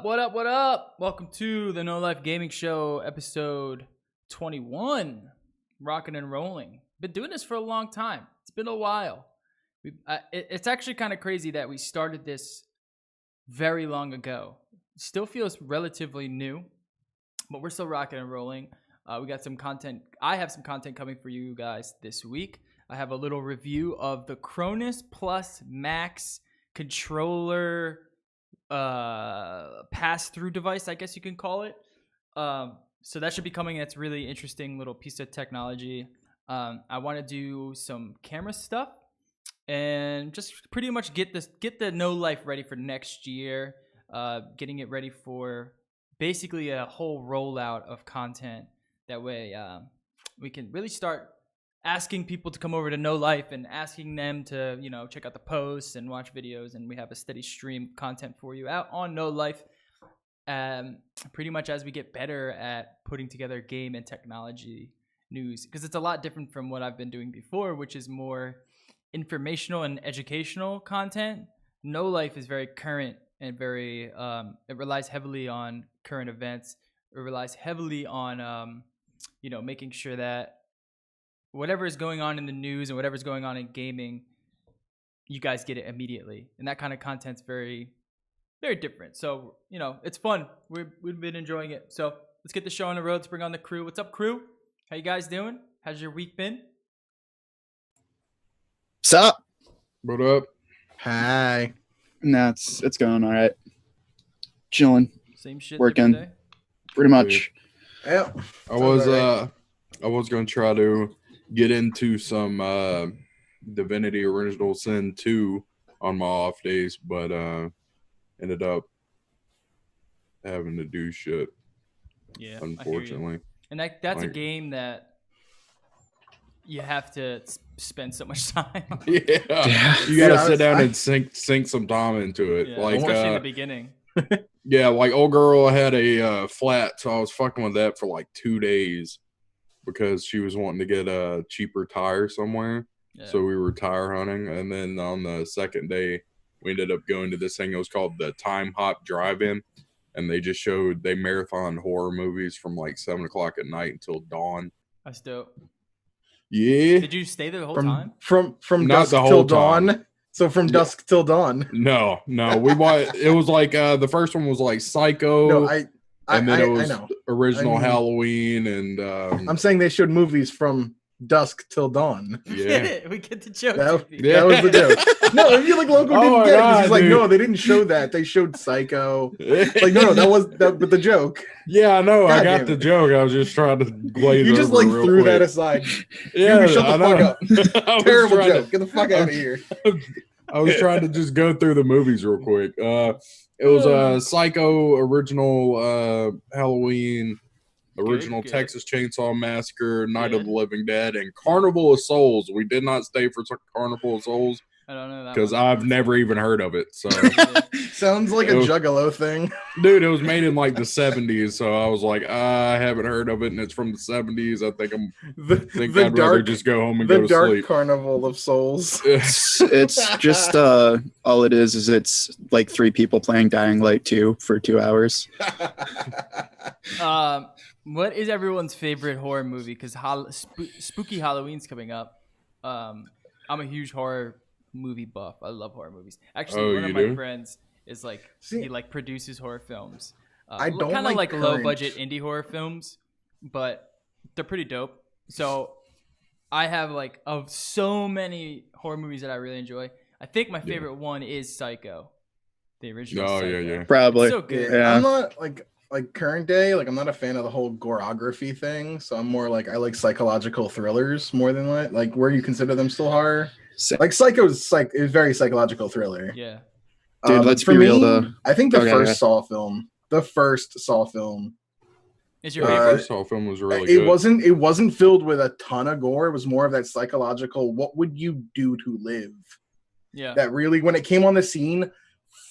What up? What up? Welcome to the No Life Gaming Show, episode 21. Rocking and rolling. Been doing this for a long time. It's been a while. It's actually kind of crazy that we started this very long ago. It still feels relatively new, but we're still rocking and rolling. We got some content. I have some content coming for you guys this week. I have a little review of the Cronus Plus Max controller pass-through device, I guess you can call it. So that should be coming. That's really interesting little piece of technology. I want to do some camera stuff and just pretty much get the No Life ready for next year. Getting it ready for basically a whole rollout of content. That way we can really start asking people to come over to No Life and asking them to, check out the posts and watch videos. And we have a steady stream of content for you out on No Life. Pretty much as we get better at putting together game and technology news, because it's a lot different from what I've been doing before, which is more informational and educational content. No Life is very current and very, it relies heavily on current events. It relies heavily on, making sure that whatever is going on in the news and whatever is going on in gaming, you guys get it immediately. And that kind of content's very, very different. So, it's fun. We've been enjoying it. So let's get the show on the road. Let's bring on the crew. What's up, crew? How you guys doing? How's your week been? Sup? What up? Hi. No, it's going all right. Chilling. Same shit. Working. Pretty much. Yeah. I was gonna try to get into some Divinity Original Sin 2 on my off days, but ended up having to do shit. Yeah, unfortunately. And that's a game that you have to spend so much time on. Yeah. You gotta sit down and sink some time into it. Yeah, especially in the beginning. Yeah, like old girl had a flat, so I was fucking with that for like 2 days because she was wanting to get a cheaper tire somewhere. Yeah. So we were tire hunting, and then on the second day, we ended up going to this thing. It was called the Time Hop Drive-In, and they marathon horror movies from like 7 o'clock at night until dawn. That's dope. Yeah. Did you stay there the whole time? From dusk till dawn? So from dusk till dawn? No. It was like the first one was like Psycho. No, and then it was original Halloween, and I'm saying they showed movies from dusk till dawn. Yeah, we get the joke. That was the joke. No, if you like Loco didn't get it. He's like, no, they didn't show that. They showed Psycho. Like, no, that was but the joke. Yeah, I know. I got the joke. I was just trying to glaze. You just over threw quick. that aside. Yeah, shut the fuck up. Terrible joke. Get the fuck out of here. I was trying to just go through the movies real quick. It was Psycho, original Halloween, original Good. Texas Chainsaw Massacre, Night of the Living Dead, and Carnival of Souls. We did not stay for Carnival of Souls. I don't know that because I've never even heard of it. So sounds like a Juggalo thing, dude. It was made in like the 70s, so I was like, I haven't heard of it, and it's from the 70s. I think I'd rather just go home and go to sleep. The Dark Carnival of Souls. It's just all it is it's like 3 people playing Dying Light 2 for 2 hours. What is everyone's favorite horror movie? Because spooky Halloween's coming up. I'm a huge horror movie buff. I love horror movies. Actually, one of my friends is like, he like produces horror films. I don't kind of like current. low budget indie horror films, but they're pretty dope. So I have like of so many horror movies that I really enjoy. I think my favorite one is Psycho, the original. Psycho. Yeah. Probably. It's so good. Yeah. I'm not like current day. Like I'm not a fan of the whole goreography thing. So I'm more like I like psychological thrillers more than like where you consider them still horror. Like Psycho is very psychological thriller. Yeah. Dude, let's be real though. I think the first Saw film. The first Saw film. Is your favorite? First Saw film was really good. It wasn't filled with a ton of gore. It was more of that psychological, what would you do to live? Yeah. That really, when it came on the scene,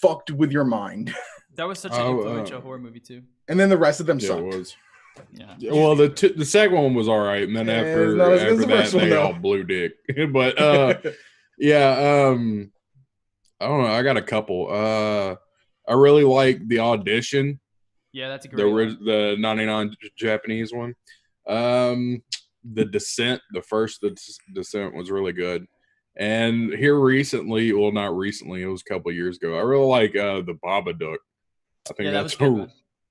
fucked with your mind. That was such an influential horror movie too. And then the rest of them sucked. It was. Yeah. Well, the second one was all right, and then after that they all blew dick. But I don't know. I got a couple. I really like The Audition. Yeah, that's a great one. The 99 Japanese one. The Descent, the first Descent was really good. And here recently, well, not recently, it was a couple of years ago. I really like the Babadook. I think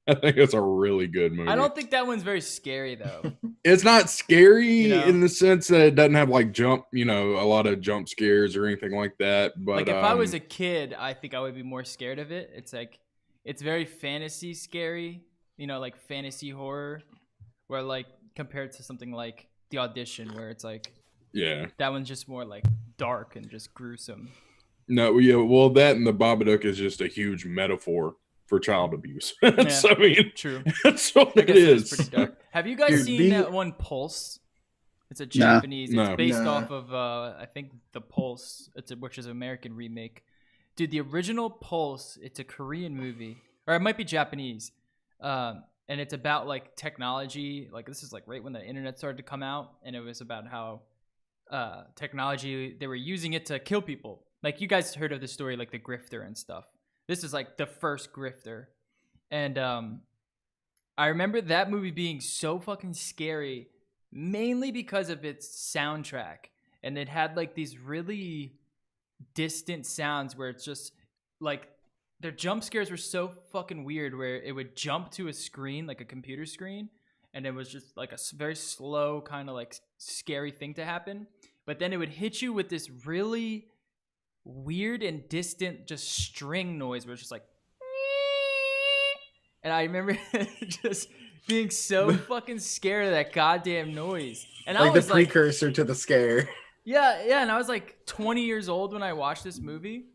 I think it's a really good movie. I don't think that one's very scary though. It's not scary in the sense that it doesn't have like a lot of jump scares or anything like that. But like if I was a kid, I think I would be more scared of it. It's like it's very fantasy scary, like fantasy horror, where like compared to something like The Audition, where it's like that one's just more like dark and just gruesome. No, yeah, well, that and the Babadook is just a huge metaphor for child abuse. So, I mean, true. That's what it is. Pretty dark. Have you guys seen that one Pulse? It's a Japanese. It's based off of I think The Pulse. Which is an American remake. Dude, the original Pulse. It's a Korean movie, or it might be Japanese. And it's about like technology. Like this is like right when the internet started to come out, and it was about how technology, they were using it to kill people. Like you guys heard of the story, like the grifter and stuff. This is like the first grifter. And I remember that movie being so fucking scary, mainly because of its soundtrack. And it had like these really distant sounds where it's just like their jump scares were so fucking weird, where it would jump to a screen, like a computer screen, and it was just like a very slow kind of like scary thing to happen. But then it would hit you with this really weird and distant just string noise where it's just like, and I remember just being so fucking scared of that goddamn noise. And like I was the precursor to the scare. Yeah, and I was like 20 years old when I watched this movie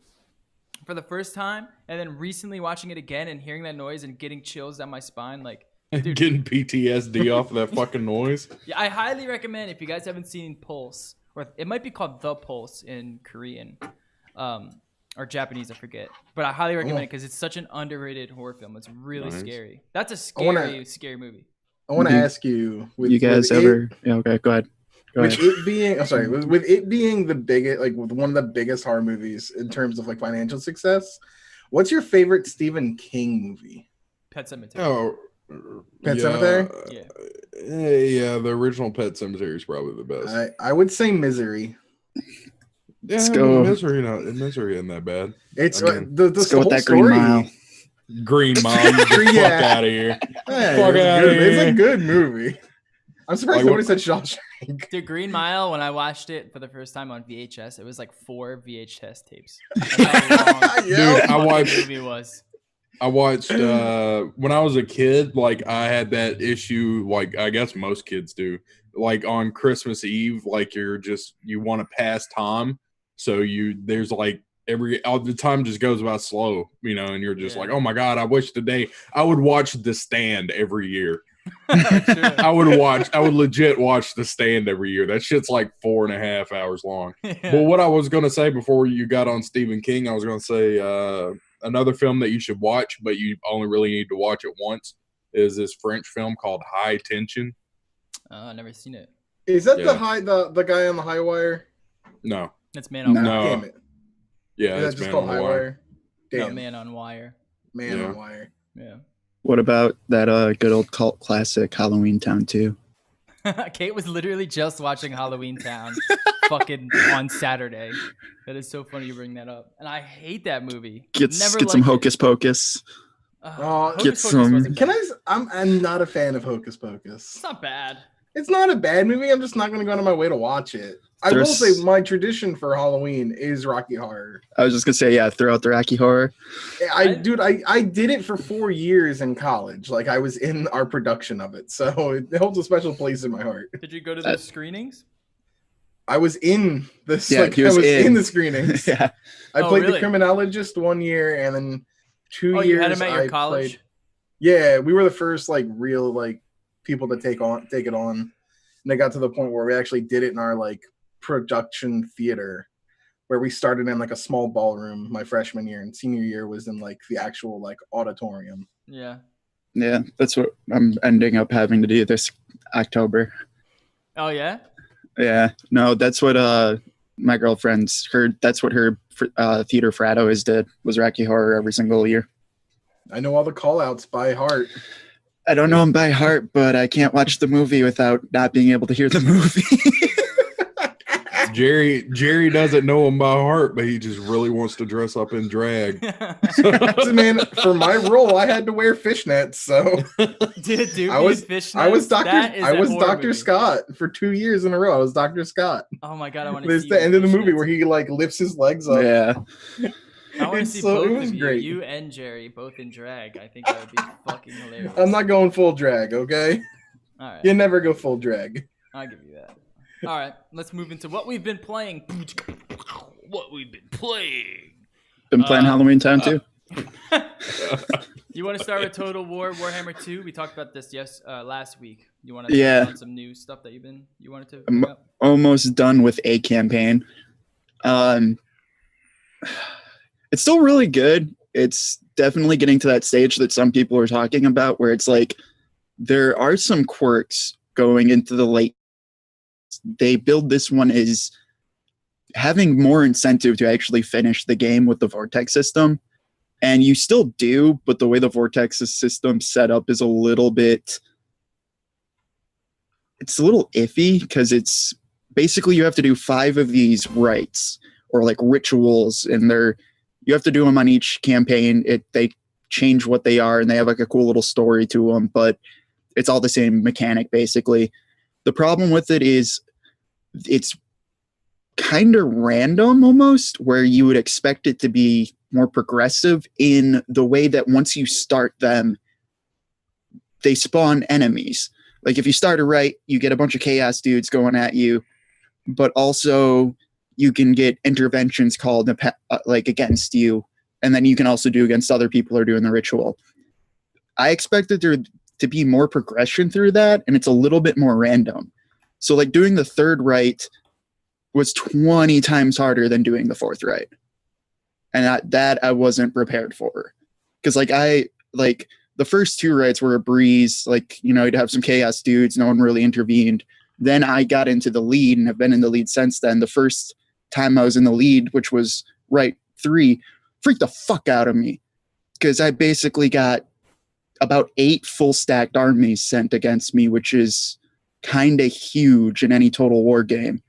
for the first time, and then recently watching it again and hearing that noise and getting chills down my spine, like, dude, getting PTSD off of that fucking noise. Yeah, I highly recommend, if you guys haven't seen Pulse, or it might be called The Pulse in Korean, or Japanese, I forget. But I highly recommend it because it's such an underrated horror film. It's really scary. That's a scary movie. I want to ask you, you guys ever? Yeah, okay, go ahead. With it being the biggest, like with one of the biggest horror movies in terms of like financial success, what's your favorite Stephen King movie? Pet Sematary. Oh, Pet Sematary. Yeah, the original Pet Sematary is probably the best. I would say Misery. Yeah, let's go. Misery isn't that bad. It's let's go with that story. Green Mile. Fuck out of here. It's a good movie. I'm surprised nobody said Shawshank. The Green Mile, when I watched it for the first time on VHS, it was like 4 VHS tapes. That's how long Dude, the movie was. I watched when I was a kid, like I had that issue, like I guess most kids do, like on Christmas Eve, like you want to pass time. So there's like all the time just goes by slow, and you're just like, oh my God, I wish today I would watch The Stand every year. I would legit watch The Stand every year. That shit's like 4.5 hours long. Yeah. But what I was going to say before you got on Stephen King, I was going to say another film that you should watch, but you only really need to watch it once, is this French film called High Tension. I've never seen it. Is that the guy on the high wire? No. That's Man on Wire. No. Damn it. Yeah, that's just called High Wire. Damn. No, Man on Wire. Man on Wire. Yeah. What about that good old cult classic Halloween Town 2? Kate was literally just watching Halloween Town fucking on Saturday. That is so funny you bring that up. And I hate that movie. Get some Hocus Pocus. Get some. I'm not a fan of Hocus Pocus. It's not bad. It's not a bad movie. I'm just not going to go out of my way to watch it. I will say my tradition for Halloween is Rocky Horror. I was just going to say, yeah, throw out the Rocky Horror. I did it for 4 years in college. Like, I was in our production of it. So it holds a special place in my heart. Did you go to the screenings? I was in this. Yeah, I was in the screenings. Yeah. I played the criminologist 1 year, and then 2 years. You had him at your college? Yeah, we were the first real people to take it on. And it got to the point where we actually did it in our production theater, where we started in a small ballroom my freshman year, and senior year was in the actual auditorium. Yeah that's what I'm ending up having to do this October. Oh yeah no, that's what my girlfriend's heard. That's what her theater frat always did, was Rocky Horror every single year. I know all the call outs by heart. I don't know them by heart, but I can't watch the movie without not being able to hear the movie. Jerry doesn't know him by heart, but he just really wants to dress up in drag. So, man, for my role, I had to wear fishnets. So, dude, I was Dr. movie. Scott for 2 years in a row. I was Dr. Scott. Oh my god, I want to see. There's the end of the movie where he like lifts his legs up. Yeah. I want to see So, it both was of you, great. you and Jerry, both in drag. I think that would be fucking hilarious. I'm not going full drag, okay? All right, You never go full drag. I'll give you that. All right, let's move into what we've been playing. What we've been playing. Been playing Halloween Town too. You want to start with Total War Warhammer 2? We talked about this last week. You want to talk about some new stuff that you wanted to bring up? Almost done with a campaign. It's still really good. It's definitely getting to that stage that some people are talking about where it's like there are some quirks going into the late. They build this one as having more incentive to actually finish the game with the Vortex system. And you still do, but the way the Vortex system set up is a little bit... It's a little iffy because it's basically you have to do 5 of these rites or like rituals, and you have to do them on each campaign. They change what they are, and they have like a cool little story to them, but it's all the same mechanic basically. The problem with it is it's kind of random almost, where you would expect it to be more progressive in the way that once you start them, they spawn enemies. Like if you start a rite, you get a bunch of chaos dudes going at you, but also you can get interventions called like against you, and then you can also do against other people who are doing the ritual. I expected there to be more progression through that, and it's a little bit more random. So like doing the 3rd rite was 20 times harder than doing the 4th rite. And that I wasn't prepared for. Because the first 2 rites were a breeze. Like, you'd have some chaos dudes. No one really intervened. Then I got into the lead and have been in the lead since then. The first time I was in the lead, which was rite 3, freaked the fuck out of me. Because I basically got about 8 full stacked armies sent against me, which is kind of huge in any Total War game.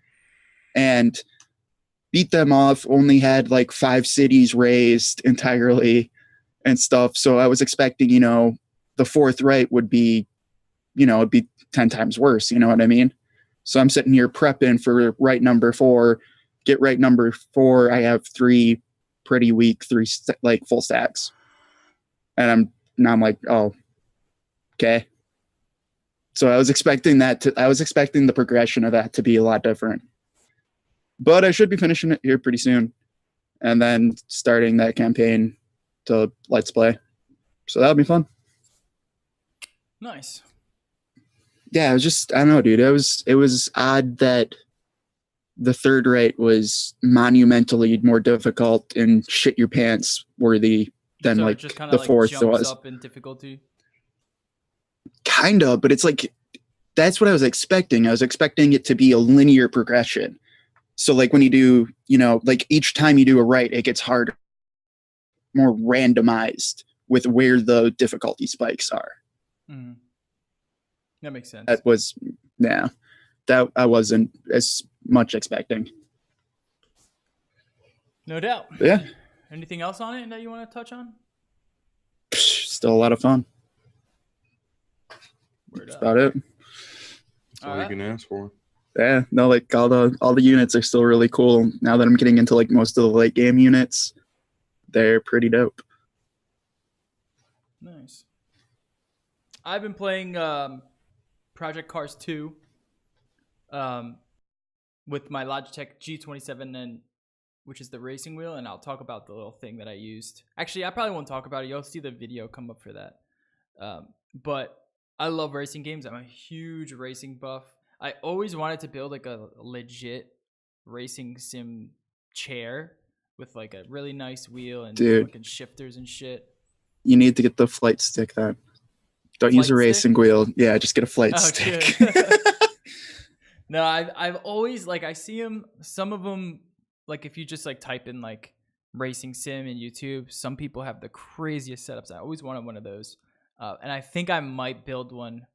And beat them off, only had like 5 cities raised entirely and stuff. So I was expecting, the 4th rite would be, it'd be 10 times worse. You know what I mean? So I'm sitting here prepping for rite number 4. Get rite number 4. I have 3 pretty weak, 3 full stacks. And I'm like, oh, okay. So I was expecting the progression of that to be a lot different. But I should be finishing it here pretty soon, and then starting that campaign to Let's Play. So that'll be fun. Nice. Yeah, I don't know, dude. It was odd that the 3rd rite was monumentally more difficult and shit your pants worthy than like the 4th was. Up in difficulty. Kind of, but it's like that's what I was expecting. I was expecting it to be a linear progression. So like when you do, like each time you do a rite, it gets harder, more randomized with where the difficulty spikes are. Mm-hmm. That makes sense. That I wasn't as much expecting. No doubt. Yeah. Anything else on it that you want to touch on? Still a lot of fun. That's about it. That's all you can ask for. Yeah, no, like all the units are still really cool. Now that I'm getting into like most of the late game units, they're pretty dope. Nice. I've been playing Project Cars 2 with my Logitech G27, which is the racing wheel, and I'll talk about the little thing that I used. Actually, I probably won't talk about it. You'll see the video come up for that. But I love racing games. I'm a huge racing buff. I always wanted to build like a legit racing sim chair with like a really nice wheel and fucking shifters and shit. You need to get the flight stick then. Don't use a racing wheel. Yeah, just get a flight stick. No, I've always I see them. Some of them, like if you just like type in like racing sim in YouTube. Some people have the craziest setups. I always wanted one of those. And I think I might build one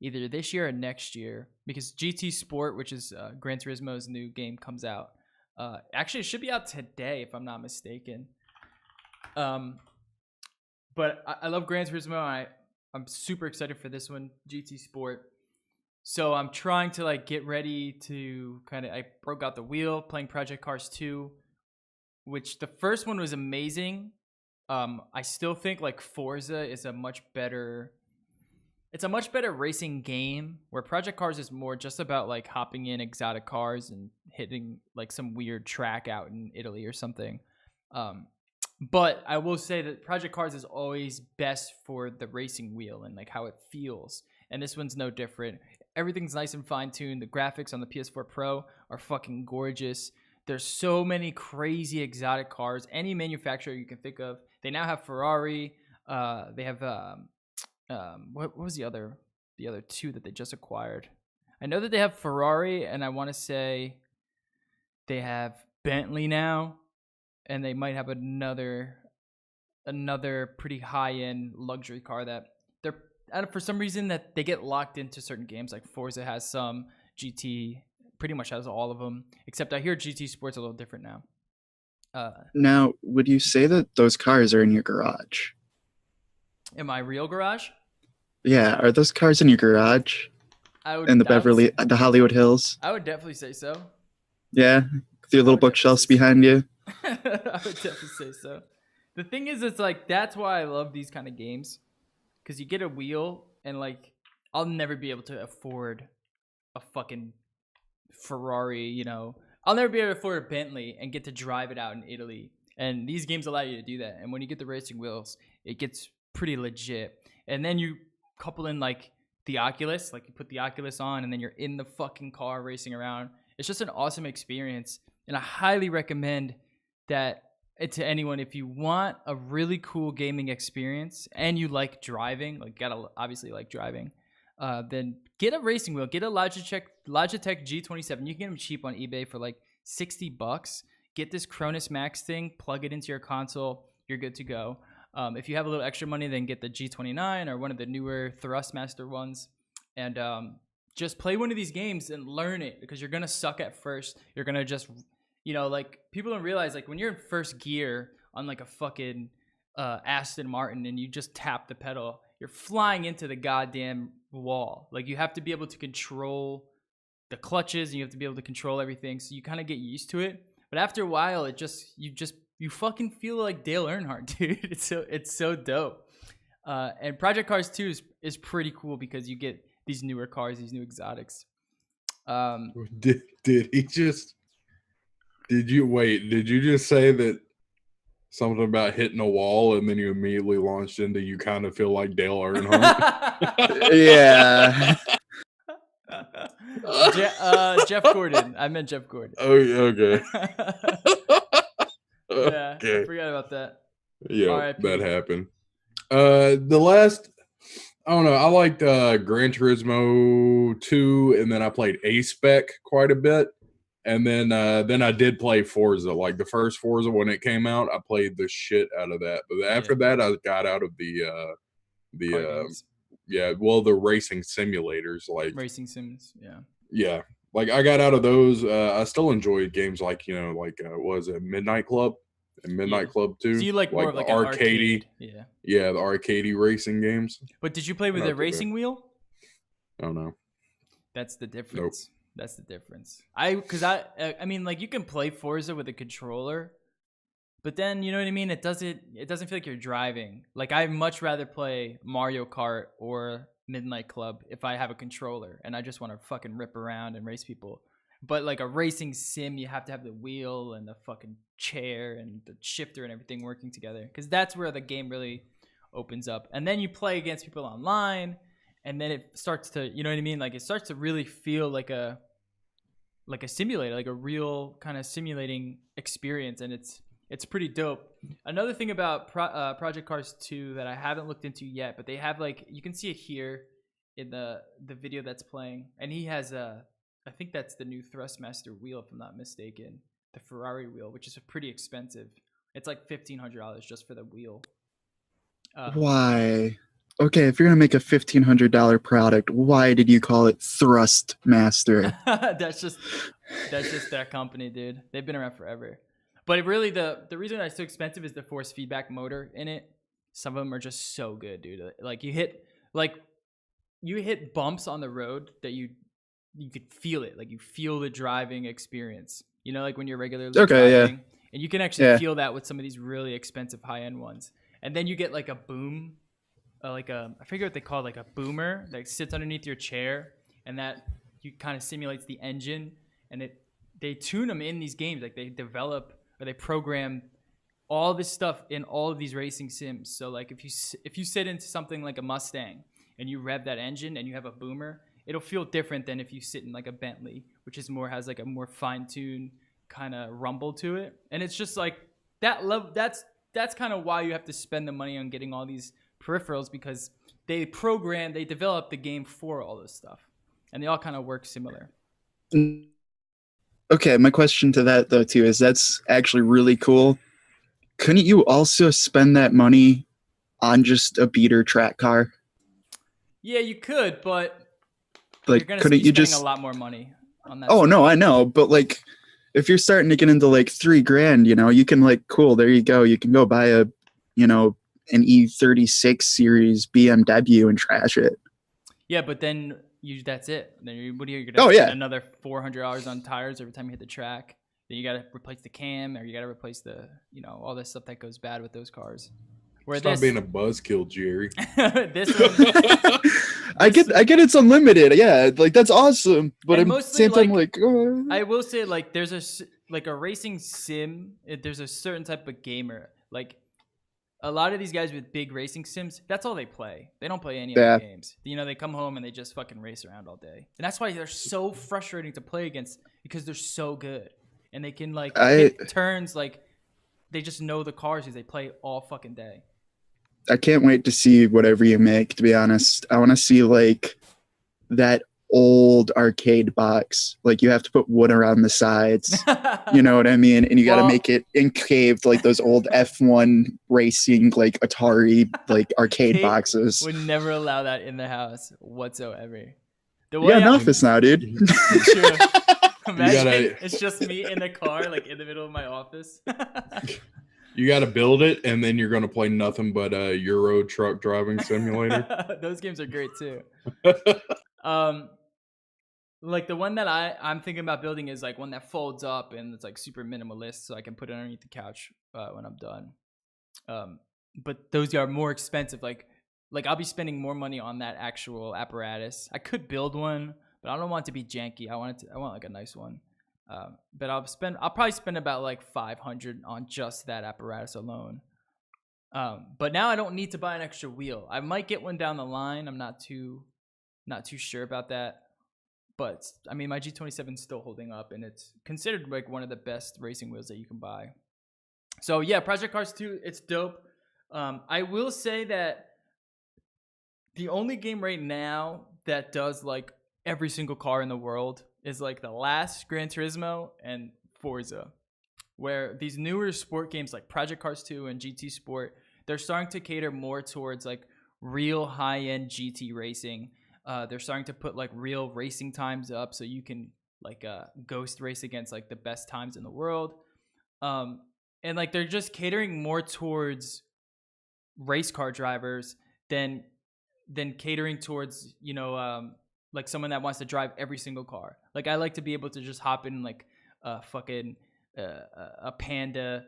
either this year or next year, because GT Sport, which is Gran Turismo's new game, comes out. Actually, it should be out today, if I'm not mistaken. But I love Gran Turismo. I'm super excited for this one, GT Sport. So I'm trying to like get ready to I broke out the wheel playing Project Cars 2, which the first one was amazing. I still think like Forza is a much better racing game, where Project Cars is more just about like hopping in exotic cars and hitting like some weird track out in Italy or something. But I will say that Project Cars is always best for the racing wheel and like how it feels. And this one's no different. Everything's nice and fine-tuned. The graphics on the PS4 Pro are fucking gorgeous. There's so many crazy exotic cars. Any manufacturer you can think of. They now have Ferrari. They have what was the other two that they just acquired? I know that they have Ferrari, and I want to say they have Bentley now, and they might have another pretty high-end luxury car that they're for some reason that they get locked into certain games. Like Forza has some, GT pretty much has all of them, except I hear GT Sport's a little different now. Now, would you say that those cars are in your garage? In my real garage? Yeah, are those cars in your garage? In the Hollywood Hills? I would definitely say so. Yeah, with your little bookshelves behind you. I would definitely say so. The thing is, it's like that's why I love these kind of games, because you get a wheel, and like I'll never be able to afford a fucking Ferrari, you know. I'll never be able to afford a Bentley and get to drive it out in Italy. And these games allow you to do that. And when you get the racing wheels, it gets pretty legit. And then you couple in like the Oculus, like you put the Oculus on and then you're in the fucking car racing around. It's just an awesome experience. And I highly recommend that to anyone. If you want a really cool gaming experience and you like driving, like gotta obviously like driving, then get a racing wheel. Get a Logitech G27. You can get them cheap on eBay for like $60. Get this Cronus Max thing, plug it into your console, you're good to go. If you have a little extra money, then get the G29 or one of the newer Thrustmaster ones, and just play one of these games and learn it, because you're gonna suck at first. You're gonna just, you know, like people don't realize, like when you're in first gear on like a fucking Aston Martin and you just tap the pedal, you're flying into the goddamn wall. Like you have to be able to control the clutches and you have to be able to control everything, so you kind of get used to it. But after a while, you fucking feel like Dale Earnhardt, dude. It's so dope. And Project Cars 2 is pretty cool because you get these newer cars, these new exotics. Did you just say that something about hitting a wall and then you immediately launched into you kind of feel like Dale Earnhardt? Yeah. Jeff Gordon. I meant Jeff Gordon. Oh, okay. Yeah, okay. I forgot about that. Yeah, that happened. The last, I don't know, I liked Gran Turismo 2, and then I played A-Spec quite a bit. And then I did play Forza. Like the first Forza when it came out, I played the shit out of that. But after that, I got out of the racing simulators, like racing sims. Yeah. Like I got out of those. I still enjoy games like, you know, like what was it, Midnight Club and Midnight Club 2. So you like more of like an arcade. Yeah, the arcadey racing games. But did you play with a racing wheel? I don't know. That's the difference. Nope. That's the difference. I mean, like you can play Forza with a controller, but then you know what I mean. It doesn't feel like you're driving. Like I'd much rather play Mario Kart or Midnight Club if I have a controller and I just want to fucking rip around and race people. But like a racing sim, you have to have the wheel and the fucking chair and the shifter and everything working together, because that's where the game really opens up. And then you play against people online. And then it starts to, you know what I mean? Like it starts to really feel like a simulator, like a real kind of simulating experience. And it's pretty dope. Another thing about Project Cars 2 that I haven't looked into yet, but they have like, you can see it here in the video that's playing. And he has I think that's the new Thrustmaster wheel, if I'm not mistaken, the Ferrari wheel, which is pretty expensive. It's like $1,500 just for the wheel. Why? Okay, if you're gonna make a $1,500 product, why did you call it Thrustmaster? That's just their company, dude. They've been around forever. But really, the reason it's so expensive is the force feedback motor in it. Some of them are just so good, dude. Like you hit bumps on the road that you could feel it. Like you feel the driving experience. You know, like when you're regularly driving, and you can actually feel that with some of these really expensive high-end ones. And then you get like a boom. I forget what they call it, like a boomer that sits underneath your chair, and that you kind of simulates the engine, and they tune them in these games. Like they develop or they program all this stuff in all of these racing sims. So like if you sit into something like a Mustang and you rev that engine and you have a boomer, it'll feel different than if you sit in like a Bentley, which has like a more fine-tuned kind of rumble to it. And it's just like that love. That's kind of why you have to spend the money on getting all these peripherals, because they develop the game for all this stuff, and they all kind of work similar. Okay, my question to that though too is that's actually really cool. Couldn't you also spend that money on just a beater track car? Yeah, you could, but like, couldn't you just a lot more money on that? Oh no, I know, but like if you're starting to get into like $3,000, you know, you can like, cool, there you go, you can go buy a, you know, an E36 series BMW and trash it. Yeah, but then that's it. Then you're gonna spend another $400 on tires every time you hit the track. Then you gotta replace the cam, or you gotta replace the, you know, all this stuff that goes bad with those cars. Stop being a buzzkill, Jerry. This one, I get it's unlimited. Yeah, like that's awesome. But at the same time, like, I will say, like, there's a racing sim. There's a certain type of gamer. Like, a lot of these guys with big racing sims, that's all they play. They don't play any other games. You know, they come home and they just fucking race around all day. And that's why they're so frustrating to play against, because they're so good. And they can, like, hit turns, like, they just know the cars because they play all fucking day. I can't wait to see whatever you make, to be honest. I want to see, like, that old arcade box. Like, you have to put wood around the sides. You know what I mean? And you got to make it encaved, like those old F1 racing, like Atari, like arcade boxes. Would never allow that in the house whatsoever. You got an office now, dude. True. Imagine it's just me in the car, like in the middle of my office. You got to build it, and then you're going to play nothing but a Euro truck driving simulator. Those games are great too. Like the one that I'm thinking about building is like one that folds up and it's like super minimalist, so I can put it underneath the couch when I'm done. But those are more expensive. Like I'll be spending more money on that actual apparatus. I could build one, but I don't want it to be janky. I want like a nice one. But I'll probably spend about like $500 on just that apparatus alone. But now I don't need to buy an extra wheel. I might get one down the line. I'm not too sure about that. But I mean, my G27 is still holding up, and it's considered like one of the best racing wheels that you can buy. So yeah, Project Cars 2, it's dope. I will say that the only game right now that does like every single car in the world is like the last Gran Turismo and Forza, where these newer sport games like Project Cars 2 and GT Sport, they're starting to cater more towards like real high-end GT racing. They're starting to put like real racing times up, so you can like ghost race against like the best times in the world. And like they're just catering more towards race car drivers than catering towards, you know, like someone that wants to drive every single car. Like I like to be able to just hop in like a fucking a Panda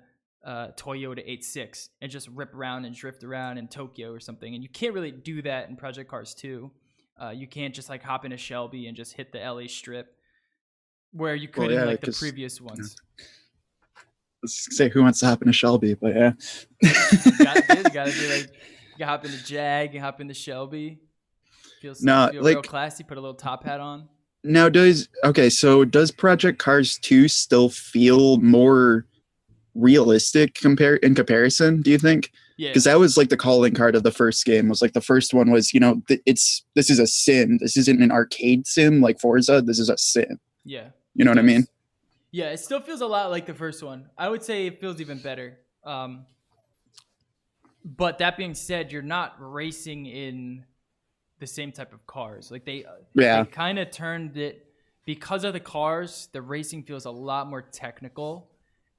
Toyota 86 and just rip around and drift around in Tokyo or something. And you can't really do that in Project Cars 2. You can't just like hop in a Shelby and just hit the LA Strip where you could in like the previous ones. Let's say who wants to hop in a Shelby, but yeah. you gotta do like, you hop in the Jag, you hop in the Shelby. Feel like, real classy, put a little top hat on. Now does Project Cars 2 still feel more realistic in comparison, do you think? Yeah, because that was like the calling card of the first game. Was like the first one was, you know, this is a sim. This isn't an arcade sim like Forza. This is a sim. Yeah, you know what I mean? Yeah, it still feels a lot like the first one. I would say it feels even better. But that being said, you're not racing in the same type of cars. Like they kind of turned it, because of the cars, the racing feels a lot more technical.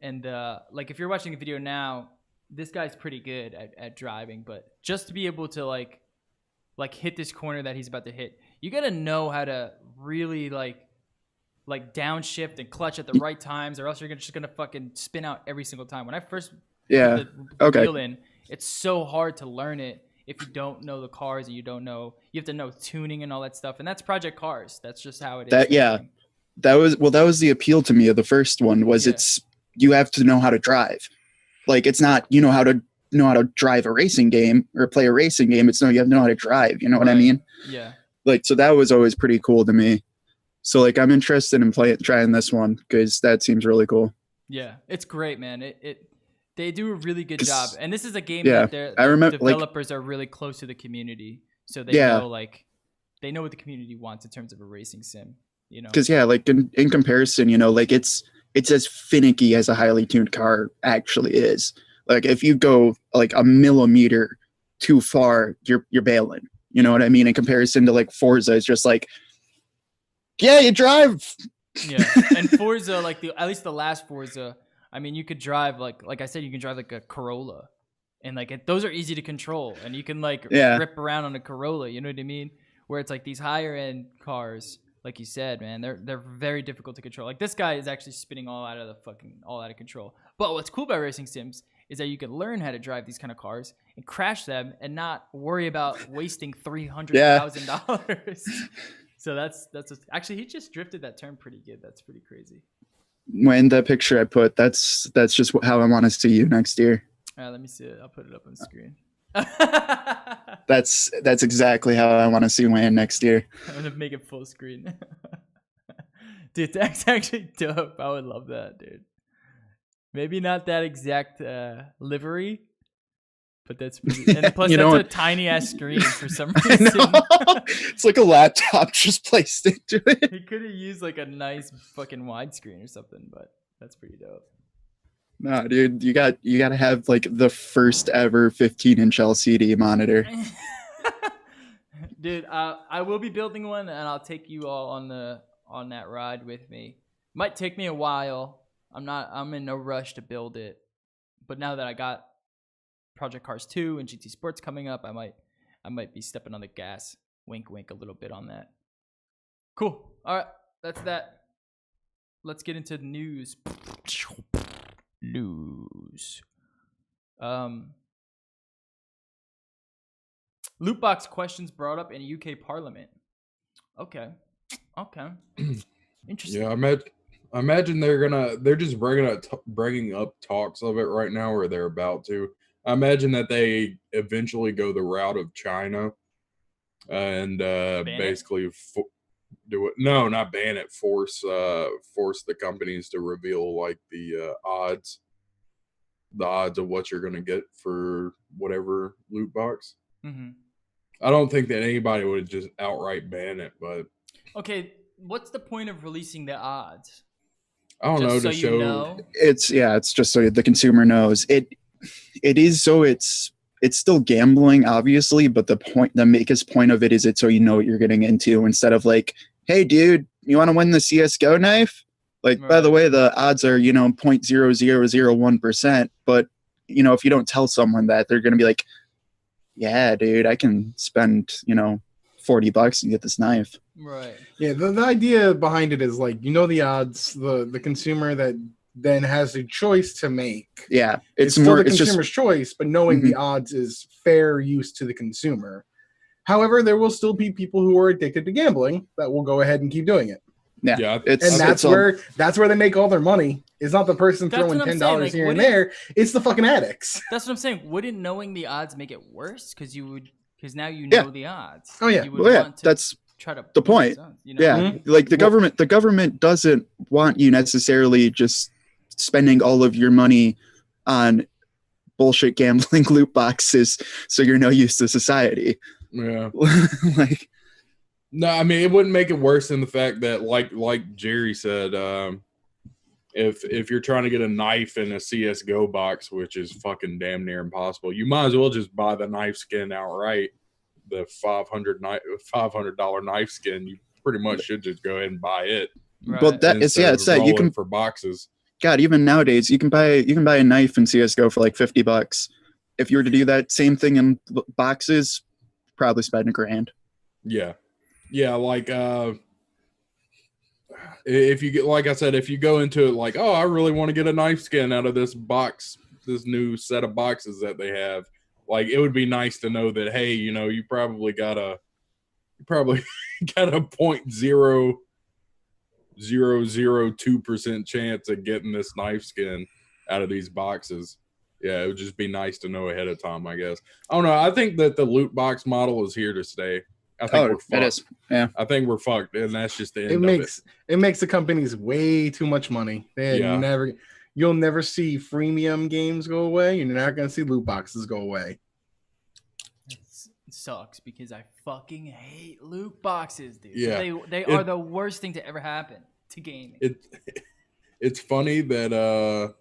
And like if you're watching a video now, this guy's pretty good at driving, but just to be able to like hit this corner that he's about to hit, you got to know how to really like downshift and clutch at the right times, or else you're just gonna fucking spin out every single time. When I first put the wheel in, it's so hard to learn it if you don't know the cars and you have to know tuning and all that stuff. And that's Project Cars. That's just how it is. That was the appeal to me of the first one, was it's, you have to know how to drive. Like, it's not, you know how to drive a racing game or play a racing game. It's no, you have to know how to drive. You know what I mean? Yeah. Like, so that was always pretty cool to me. So like, I'm interested in trying this one because that seems really cool. Yeah, it's great, man. They do a really good job, and this is a game that the developers are really close to the community, so they know they know what the community wants in terms of a racing sim. You know, because like in comparison, you know, like it's as finicky as a highly tuned car actually is. Like if you go like a millimeter too far, you're bailing. You know what I mean? In comparison to like Forza, it's just like, yeah, you drive. Yeah, and Forza, like at least the last Forza, I mean, you could drive like I said, you can drive like a Corolla, and like those are easy to control, and you can like rip around on a Corolla. You know what I mean? Where it's like these higher end cars, like you said, man, they're very difficult to control. Like this guy is actually spinning all out of control. But what's cool about racing sims is that you can learn how to drive these kind of cars and crash them and not worry about wasting $300,000. So that's actually, he just drifted that turn pretty good. That's pretty crazy. When the picture I put, that's just how I want to see you next year. All right, let me see it. I'll put it up on the screen. That's exactly how I want to see Wayne next year. I'm gonna make it full screen. Dude, that's actually dope. I would love that, dude. Maybe not that exact livery, but that's pretty. And plus, that's a tiny ass screen for some reason. It's like a laptop just placed into it. He could have used like a nice fucking widescreen or something, but that's pretty dope. No, dude, you got to have like the first ever 15-inch LCD monitor. Dude, I will be building one, and I'll take you all on that ride with me. Might take me a while. I'm in no rush to build it, but now that I got Project Cars 2 and GT Sports coming up, I might be stepping on the gas. Wink, wink, a little bit on that. Cool. All right, that's that. Let's get into the news. Loot box questions brought up in UK Parliament. Okay. Interesting. Yeah, I imagine they're just bringing up talks of it right now, or they're about to. I imagine that they eventually go the route of China and basically do it. No, not ban it. Force the companies to reveal like the odds of what you're going to get for whatever loot box. Mm-hmm. I don't think that anybody would just outright ban it, but okay. What's the point of releasing the odds? I don't know, to show. You know? It's just so the consumer knows it is, so it's still gambling, obviously, but the biggest point of it is it's so you know what you're getting into, instead of like, hey dude, you want to win the CSGO knife? Like, by the way, the odds are, 0.0001%, but if you don't tell someone that, they're going to be like, yeah, dude, I can spend, $40 and get this knife. Right. Yeah, the idea behind it is like, the odds, the consumer that then has a choice to make. Yeah, it's still the consumer's choice, but knowing the odds is fair use to the consumer. However, there will still be people who are addicted to gambling that will go ahead and keep doing it. Yeah, that's where they make all their money. It's not the person throwing $10 here and there. It's the fucking addicts. That's what I'm saying. Wouldn't knowing the odds make it worse? Because now you know the odds. Oh yeah, that's try to the point. Odds, Yeah, like the government doesn't want you necessarily just spending all of your money on bullshit gambling loot boxes, so you're no use to society. Yeah, no, I mean, it wouldn't make it worse than the fact that, like Jerry said, if you're trying to get a knife in a CS:GO box, which is fucking damn near impossible, you might as well just buy the knife skin outright. The $500 knife skin, you pretty much should just go ahead and buy it. Right. But it's that you can for boxes. God, even nowadays you can buy a knife in CS:GO for like $50. If you were to do that same thing in boxes, probably spend $1,000. Yeah, like if you get, like I said, if you go into it like, oh, I really want to get a knife skin out of this box, this new set of boxes that they have, like it would be nice to know that, hey, you know, you probably got a 0.0002% chance of getting this knife skin out of these boxes. Yeah, it would just be nice to know ahead of time, I guess. I don't know. I think that the loot box model is here to stay. I think we're fucked. It is. Yeah. I think we're fucked, and that's just the end of it. It makes the companies way too much money. You'll never see freemium games go away. You're not gonna see loot boxes go away. It sucks because I fucking hate loot boxes, dude. Yeah, they are the worst thing to ever happen to gaming. It's funny that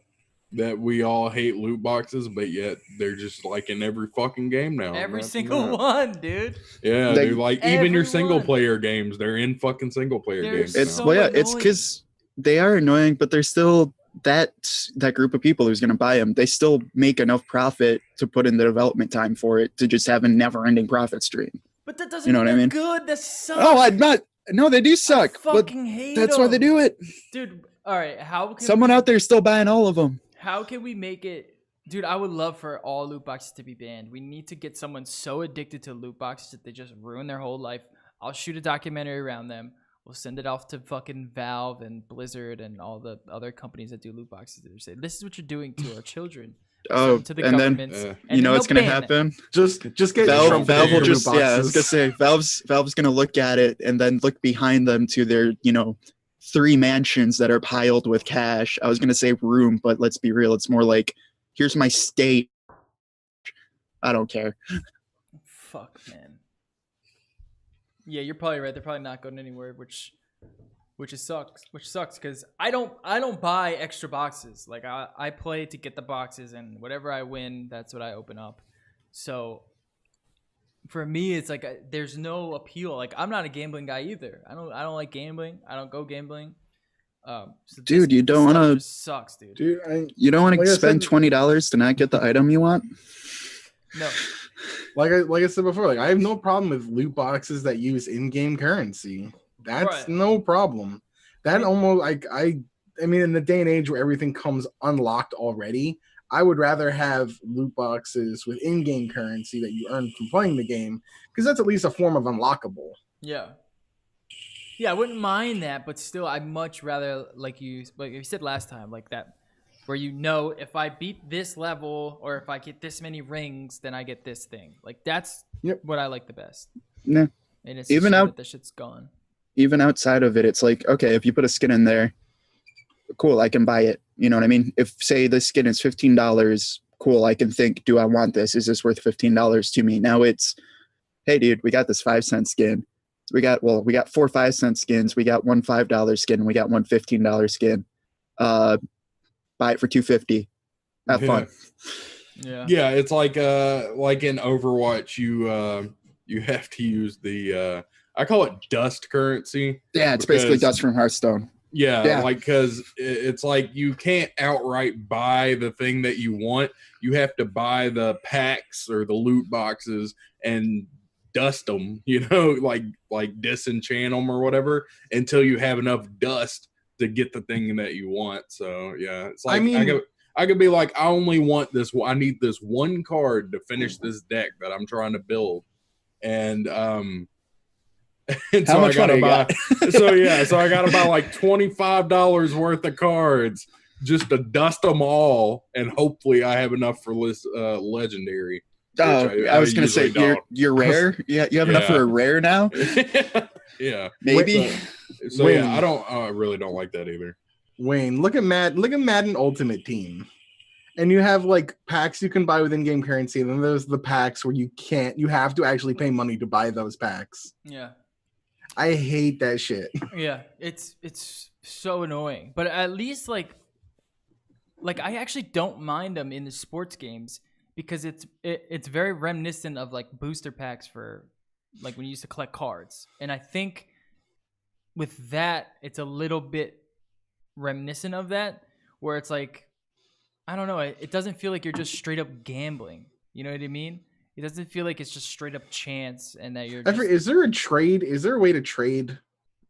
we all hate loot boxes, but yet they're just like in every fucking game now. Every single one, dude. Yeah, dude. Like even your single player games, they're in fucking single player games. It's it's because they are annoying, but they're still that group of people who's going to buy them. They still make enough profit to put in the development time for it to just have a never-ending profit stream. But that doesn't mean they're good. That sucks. Oh, I'm not. No, they do suck. I fucking hate that's them. Why they do it, dude. All right, how can someone out there still buying all of them? How can we make it, dude? I would love for all loot boxes to be banned. We need to get someone so addicted to loot boxes that they just ruin their whole life. I'll shoot a documentary around them. We'll send it off to fucking Valve and Blizzard and all the other companies that do loot boxes. They say, this is what you're doing to our children. Oh, to the and governments. Then you know what's gonna happen? Just get Valve will just I was gonna say Valve's gonna look at it and then look behind them to their 3 mansions that are piled with cash. I was gonna say room, but let's be real. It's more like, here's my state. I don't care. Fuck, man. Yeah, you're probably right. They're probably not going anywhere, which sucks because I don't buy extra boxes. Like I play to get the boxes, and whatever I win, that's what I open up. So for me, it's like there's no appeal. Like I'm not a gambling guy either. I don't like gambling. I don't go gambling. So dude, you don't want to. Sucks, dude. You don't want to spend $20 to not get the item you want. No. Like I said before, like I have no problem with loot boxes that use in-game currency. That's no problem. That almost like I mean, in the day and age where everything comes unlocked already, I would rather have loot boxes with in-game currency that you earn from playing the game, because that's at least a form of unlockable. Yeah, I wouldn't mind that, but still, I'd much rather, like you said last time, like that, where if I beat this level or if I get this many rings, then I get this thing. Like that's what I like the best. Yeah, and it's even out the shit's gone. Even outside of it, it's like, okay, if you put a skin in there, cool, I can buy it. You know what I mean? If say the skin is $15, cool, I can think, do I want this? Is this worth $15 to me? Now it's, hey dude, we got this 5-cent skin. We got 4 5-cent skins. We got one $5 skin. We got one $15 skin. Buy it for $250. Have fun. Yeah, it's like in Overwatch, you have to use the I call it dust currency. Yeah, it's basically dust from Hearthstone. Yeah, like because it's like you can't outright buy the thing that you want. You have to buy the packs or the loot boxes and dust them, like disenchant them or whatever until you have enough dust to get the thing that you want. So yeah, it's like I could be like, I only want this. I need this one card to finish this deck that I'm trying to build, and and so I gotta buy. So I gotta buy like $25 worth of cards just to dust them all, and hopefully I have enough for legendary. Oh, I was gonna say you're rare. Yeah, you have enough for a rare now. Yeah, maybe. So Wayne, yeah, I really don't like that either. Wayne, look at Madden Ultimate Team, and you have like packs you can buy with in-game currency, and then there's the packs where you have to actually pay money to buy those packs. Yeah. I hate that shit. Yeah, it's so annoying. But at least like like I actually don't mind them in the sports games because it's very reminiscent of like booster packs for like when you used to collect cards. And I think with that, it's a little bit reminiscent of that, where it's like, I don't know, it doesn't feel like you're just straight up gambling. You know what I mean? It doesn't feel like it's just straight up chance and that you're just... Is there a trade? Is there a way to trade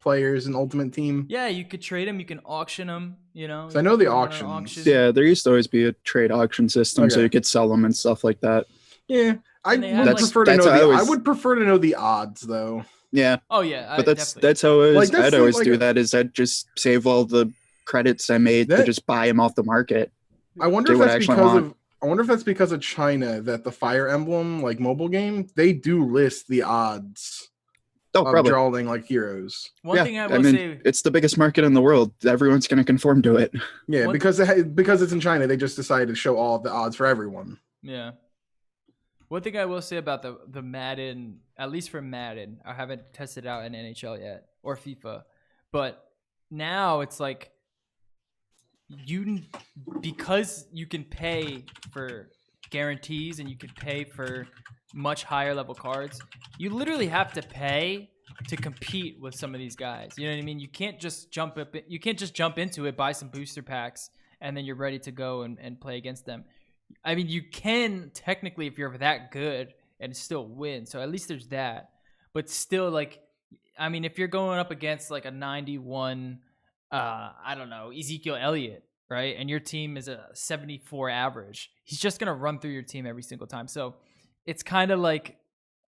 players in Ultimate Team? Yeah, you could trade them. You can auction them, you know? I know the auctions. Yeah, there used to always be a trade auction system, so you could sell them and stuff like that. Yeah, I would prefer to know the odds, though. Yeah. Oh, yeah. But that's how it was. I'd always do that, is I'd just save all the credits I made to just buy them off the market. I wonder if that's because of China, that the Fire Emblem like mobile game, they do list the odds of drawing like heroes. One thing I will say, it's the biggest market in the world. Everyone's going to conform to it. Yeah, because it's in China, they just decided to show all of the odds for everyone. Yeah. One thing I will say about the Madden, at least for Madden, I haven't tested it out in NHL yet or FIFA, but now it's like because you can pay for guarantees and you can pay for much higher level cards, you literally have to pay to compete with some of these guys. You know what I mean? You can't just jump into it, buy some booster packs, and then you're ready to go and play against them. I mean, you can technically, if you're that good, and still win. So at least there's that. But still, like, I mean, if you're going up against like a 91, I don't know, Ezekiel Elliott, right? And your team is a 74 average, he's just going to run through your team every single time. So it's kind of like,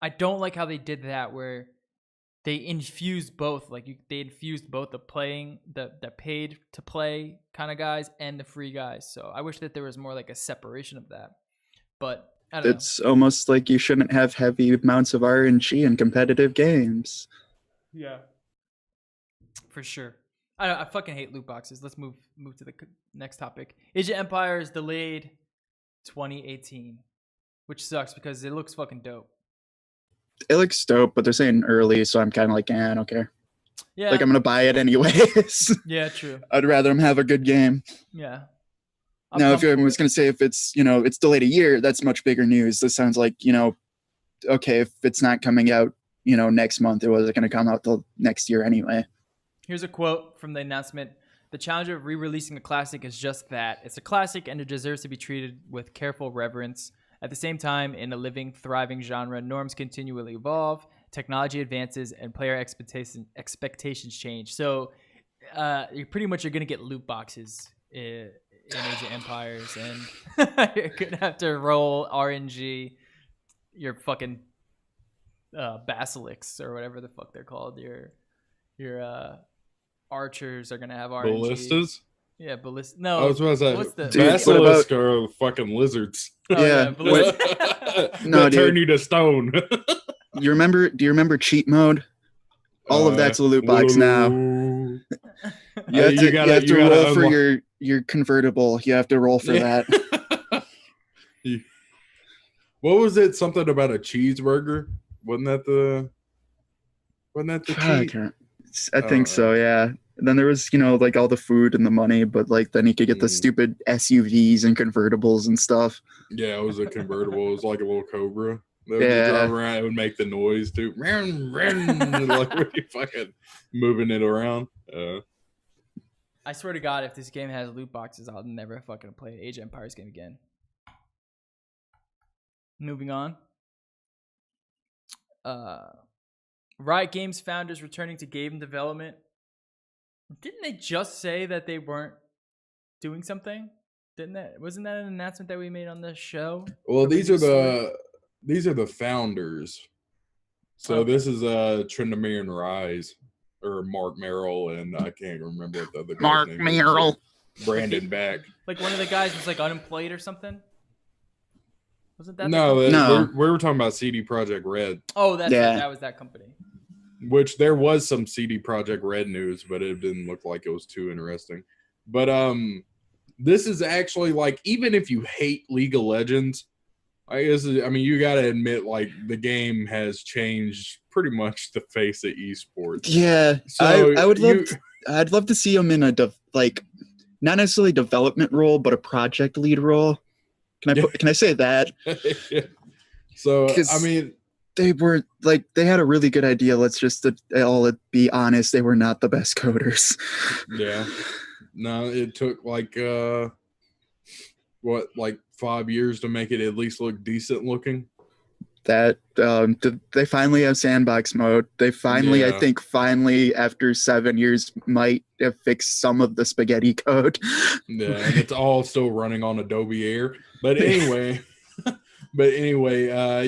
I don't like how they did that, where they infused both, they infused both the paid to play kind of guys and the free guys. So I wish that there was more like a separation of that. But I don't know. It's almost like you shouldn't have heavy amounts of RNG in competitive games. Yeah, for sure. I fucking hate loot boxes. Let's move to the next topic. Age of Empires delayed 2018, which sucks because it looks fucking dope. It looks dope, but they're saying early, so I'm kind of like, I don't care. Yeah, like I'm gonna buy it anyways. Yeah, true. I'd rather them have a good game. Yeah. Now, if I was gonna say if it's it's delayed a year, that's much bigger news. This sounds like okay, if it's not coming out next month, it wasn't gonna come out till next year anyway. Here's a quote from the announcement. The challenge of re-releasing a classic is just that. It's a classic and it deserves to be treated with careful reverence. At the same time, in a living, thriving genre, norms continually evolve, technology advances, and player expectations change. So you pretty much are going to get loot boxes in Age of Empires, and you're going to have to roll RNG, your fucking basilisks, or whatever the fuck they're called. Your archers are going to have RNG. Ballistas? Yeah, ballista. No, I was about to say, Dude, basilisk are fucking lizards. Oh, yeah. No, turn you to stone. Do you remember cheat mode? All of that's a loot box now. You have to roll for your convertible. You have to roll for that. What was it? Something about a cheeseburger? Wasn't that the cheat? I think so, yeah. And then there was, like all the food and the money, but like then you could get the stupid SUVs and convertibles and stuff. Yeah, it was a convertible. It was like a little Cobra. They would drive around. It would make the noise too. Like really fucking moving it around. I swear to God, if this game has loot boxes, I'll never fucking play an Age of Empires game again. Moving on. Riot Games founders returning to game development. Didn't they just say that they weren't doing something? Wasn't that an announcement that we made on the show? Well, these are the founders. So this is Trendamere and Rise, or Mark Merrill, and I can't remember what the other guy's Mark name Merrill. is. Brandon Beck. Like one of the guys was like unemployed or something? Wasn't that? No. We were talking about CD Projekt Red. Oh, that was that company. Which there was some CD Projekt Red news, but it didn't look like it was too interesting. But this is actually like, even if you hate League of Legends, you gotta admit, like, the game has changed pretty much the face of esports. Yeah, so I'd love to see them in not necessarily development role, but a project lead role. Can I say that? Yeah. So I mean, they were like, they had a really good idea. Let's just all be honest, they were not the best coders. Yeah. No, it took like 5 years to make it at least look decent looking. That they finally have sandbox mode. They finally, I think, after 7 years, might have fixed some of the spaghetti code. Yeah, and it's all still running on Adobe Air. But anyway,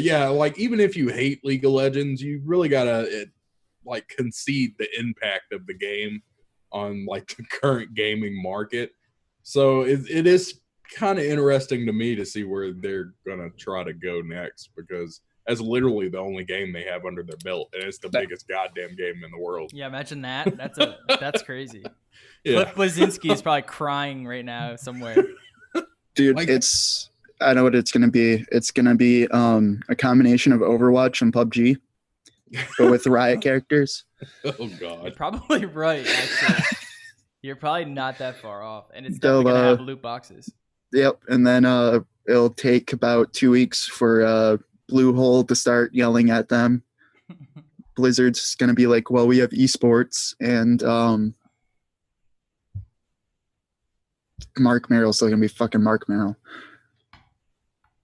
yeah, like even if you hate League of Legends, you really gotta concede the impact of the game on like the current gaming market. So it is kind of interesting to me to see where they're gonna try to go next, because that's literally the only game they have under their belt, and it's the biggest goddamn game in the world. Yeah, imagine that. That's crazy. Yeah. Cliff Blazinski is probably crying right now somewhere. Dude, I know what it's gonna be. It's gonna be a combination of Overwatch and PUBG, but with Riot characters. Oh god. You're probably right, actually. You're probably not that far off, and it's definitely gonna have loot boxes. Yep, and then it'll take about 2 weeks for Bluehole to start yelling at them. Blizzard's gonna be like, well, we have esports, and Mark Merrill's still gonna be fucking Mark Merrill.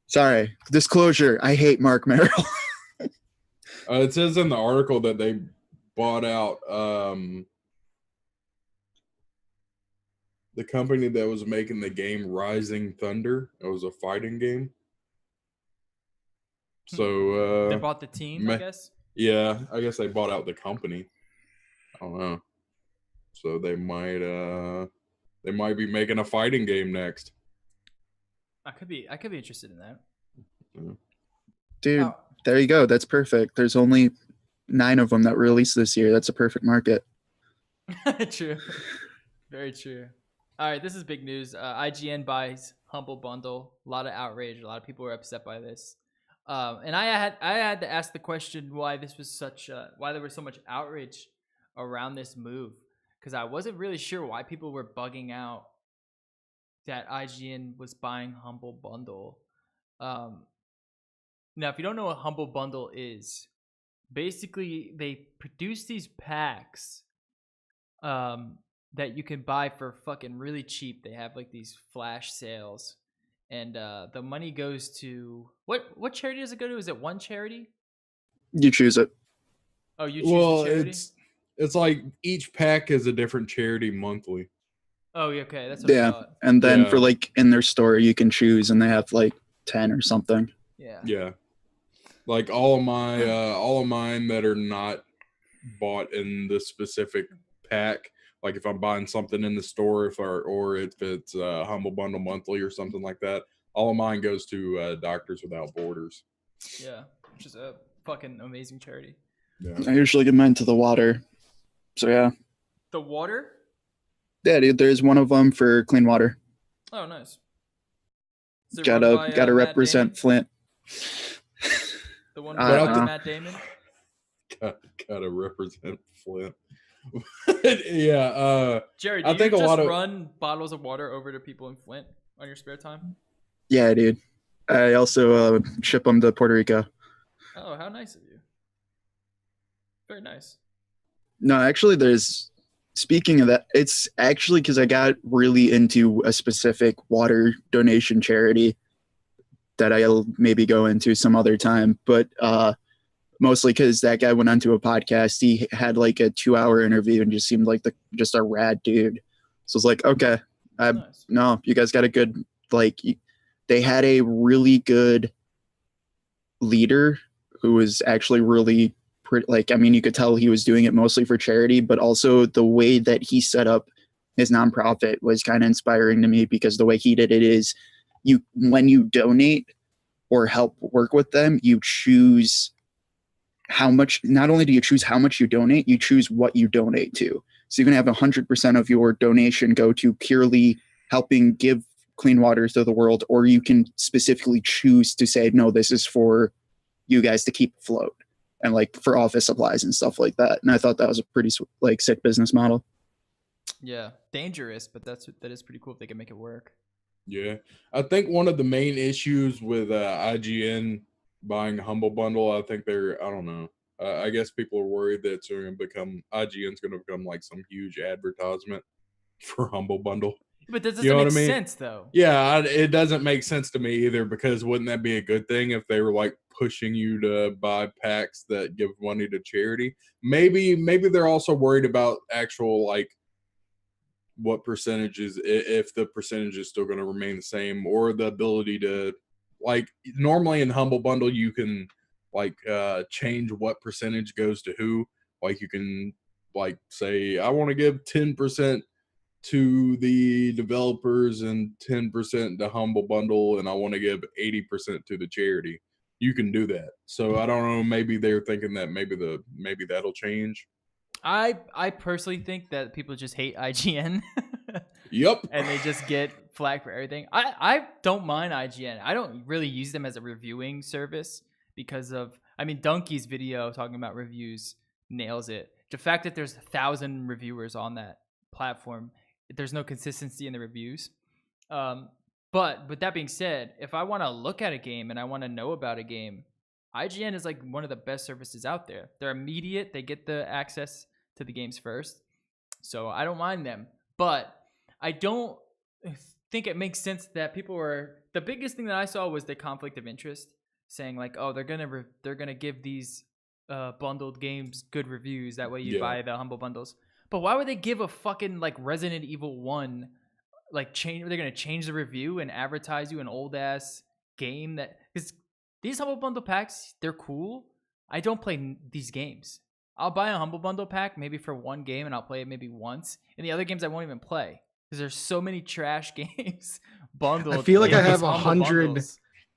Sorry, disclosure, I hate Mark Merrill. It says in the article that they bought out the company that was making the game Rising Thunder. It was a fighting game. So they bought the team, I guess. Yeah, I guess they bought out the company. I don't know. So they might be making a fighting game next. I could be interested in that. Dude, there you go. That's perfect. There's only 9 of them that were released this year. That's a perfect market. True. Very true. All right, this is big news. IGN buys Humble Bundle. A lot of outrage. A lot of people were upset by this. And I had to ask the question why there was so much outrage around this move, because I wasn't really sure why people were bugging out that IGN was buying Humble Bundle. Now, if you don't know what Humble Bundle is, basically they produce these packs that you can buy for fucking really cheap. They have like these flash sales, and the money goes to what charity does it go to? Is it one charity? You choose it. Oh, you choose the charity? It's like each pack is a different charity monthly. Oh, okay, that's what I thought. And then for like in their store you can choose, and they have like 10 or something. Yeah. Like all of mine that are not bought in the specific pack. Like if I'm buying something in the store, or if it's a Humble Bundle monthly or something like that, all of mine goes to Doctors Without Borders. Yeah, which is a fucking amazing charity. Yeah. I usually give mine to the water. So yeah. The water? Yeah, dude. There's one of them for clean water. Oh, nice. Gotta represent Flint. The one by Matt Damon. Gotta represent Flint. Yeah. Jerry, do you just run bottles of water over to people in Flint on your spare time? Yeah, dude. I also ship them to Puerto Rico. Oh, how nice of you. Very nice. No, actually, speaking of that, it's actually because I got really into a specific water donation charity that I'll maybe go into some other time. But mostly because that guy went onto a podcast. He had like a 2-hour interview and just seemed like just a rad dude. So I was like, okay, nice. No, you guys got a good, they had a really good leader who was actually really pretty, you could tell he was doing it mostly for charity, but also the way that he set up his nonprofit was kind of inspiring to me, because the way he did it is when you donate or help work with them, you choose how much. Not only do you choose how much you donate, you choose what you donate to. So you can have 100% of your donation go to purely helping give clean waters to the world, or you can specifically choose to say, no, this is for you guys to keep afloat, and for office supplies and stuff like that. And I thought that was a pretty sick business model. Yeah, dangerous, but that is pretty cool if they can make it work. Yeah, I think one of the main issues with IGN buying Humble Bundle, I think I don't know. I guess people are worried that it's going to become IGN's going to become like some huge advertisement for Humble Bundle. But that doesn't make sense, though. Yeah, it doesn't make sense to me either, because wouldn't that be a good thing if they were like pushing you to buy packs that give money to charity? Maybe they're also worried about actual like what percentages, if the percentage is still going to remain the same, or the ability to like normally in Humble Bundle you can like change what percentage goes to who. Like you can like say I want to give 10% to the developers and 10% to Humble Bundle, and I want to give 80% to the charity. You can do that. So I don't know, maybe they're thinking that maybe that'll change. I personally think that people just hate IGN. Yep. And they just get flack for everything. I don't mind IGN. I don't really use them as a reviewing service because of, I mean, Donkey's video talking about reviews nails it. The fact that there's 1,000 reviewers on that platform, there's no consistency in the reviews. But with that being said, if I want to look at a game and I want to know about a game, IGN is like one of the best services out there. They're immediate. They get the access to the games first. So I don't mind them. But I don't think it makes sense that people were, the biggest thing that I saw was the conflict of interest, saying like, oh, they're gonna give these bundled games good reviews. That way you buy the Humble Bundles. But why would they give a fucking like Resident Evil 1 like change? They're gonna change the review and advertise you an old ass game that, because these Humble Bundle packs, they're cool. I don't play these games. I'll buy a Humble Bundle pack maybe for one game and I'll play it maybe once. And the other games I won't even play because there's so many trash games bundled. I feel like I have 100.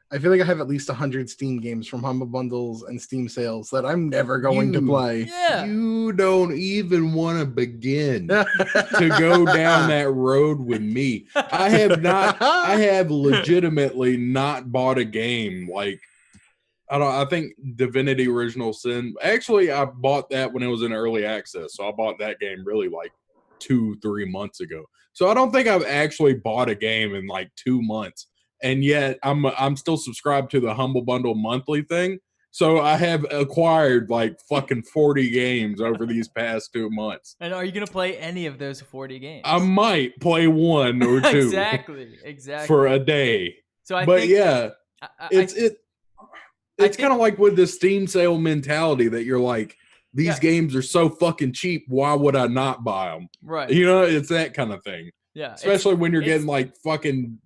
I feel like I have at least 100 Steam games from Humble Bundles and Steam sales that I'm never going to play. Yeah. You don't even want to begin to go down that road with me. I have legitimately not bought a game. Like, I think Divinity Original Sin. Actually, I bought that when it was in early access. So I bought that game really like 2-3 months ago. So I don't think I've actually bought a game in like 2 months. And yet I'm still subscribed to the Humble Bundle monthly thing. So I have acquired like fucking 40 games over these past 2 months. And are you going to play any of those 40 games? I might play 1 or 2. Exactly. For a day. So I think, yeah, it's kind of like with the Steam sale mentality that you're like, these games are so fucking cheap. Why would I not buy them? Right. You know, it's that kind of thing. Yeah. Especially when you're getting like fucking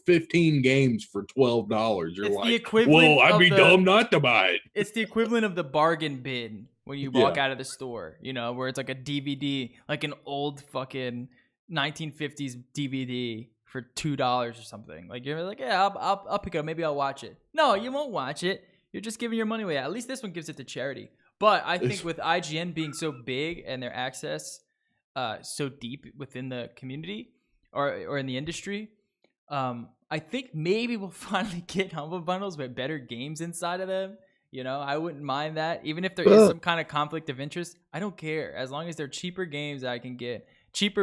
15 games for $12. You're like, well, I'd be dumb not to buy it. It's the equivalent of the bargain bin when you walk out of the store, you know, where it's like a DVD, like an old fucking 1950s DVD for $2 or something. Like you're like, yeah, I'll pick it up. Maybe I'll watch it. No, you won't watch it. You're just giving your money away. At least this one gives it to charity. But I think with IGN being so big and their access so deep within the community or in the industry, I think maybe we'll finally get Humble Bundles with better games inside of them. You know, I wouldn't mind that. Even if there is some kind of conflict of interest, I don't care. As long as they're cheaper games that I can get,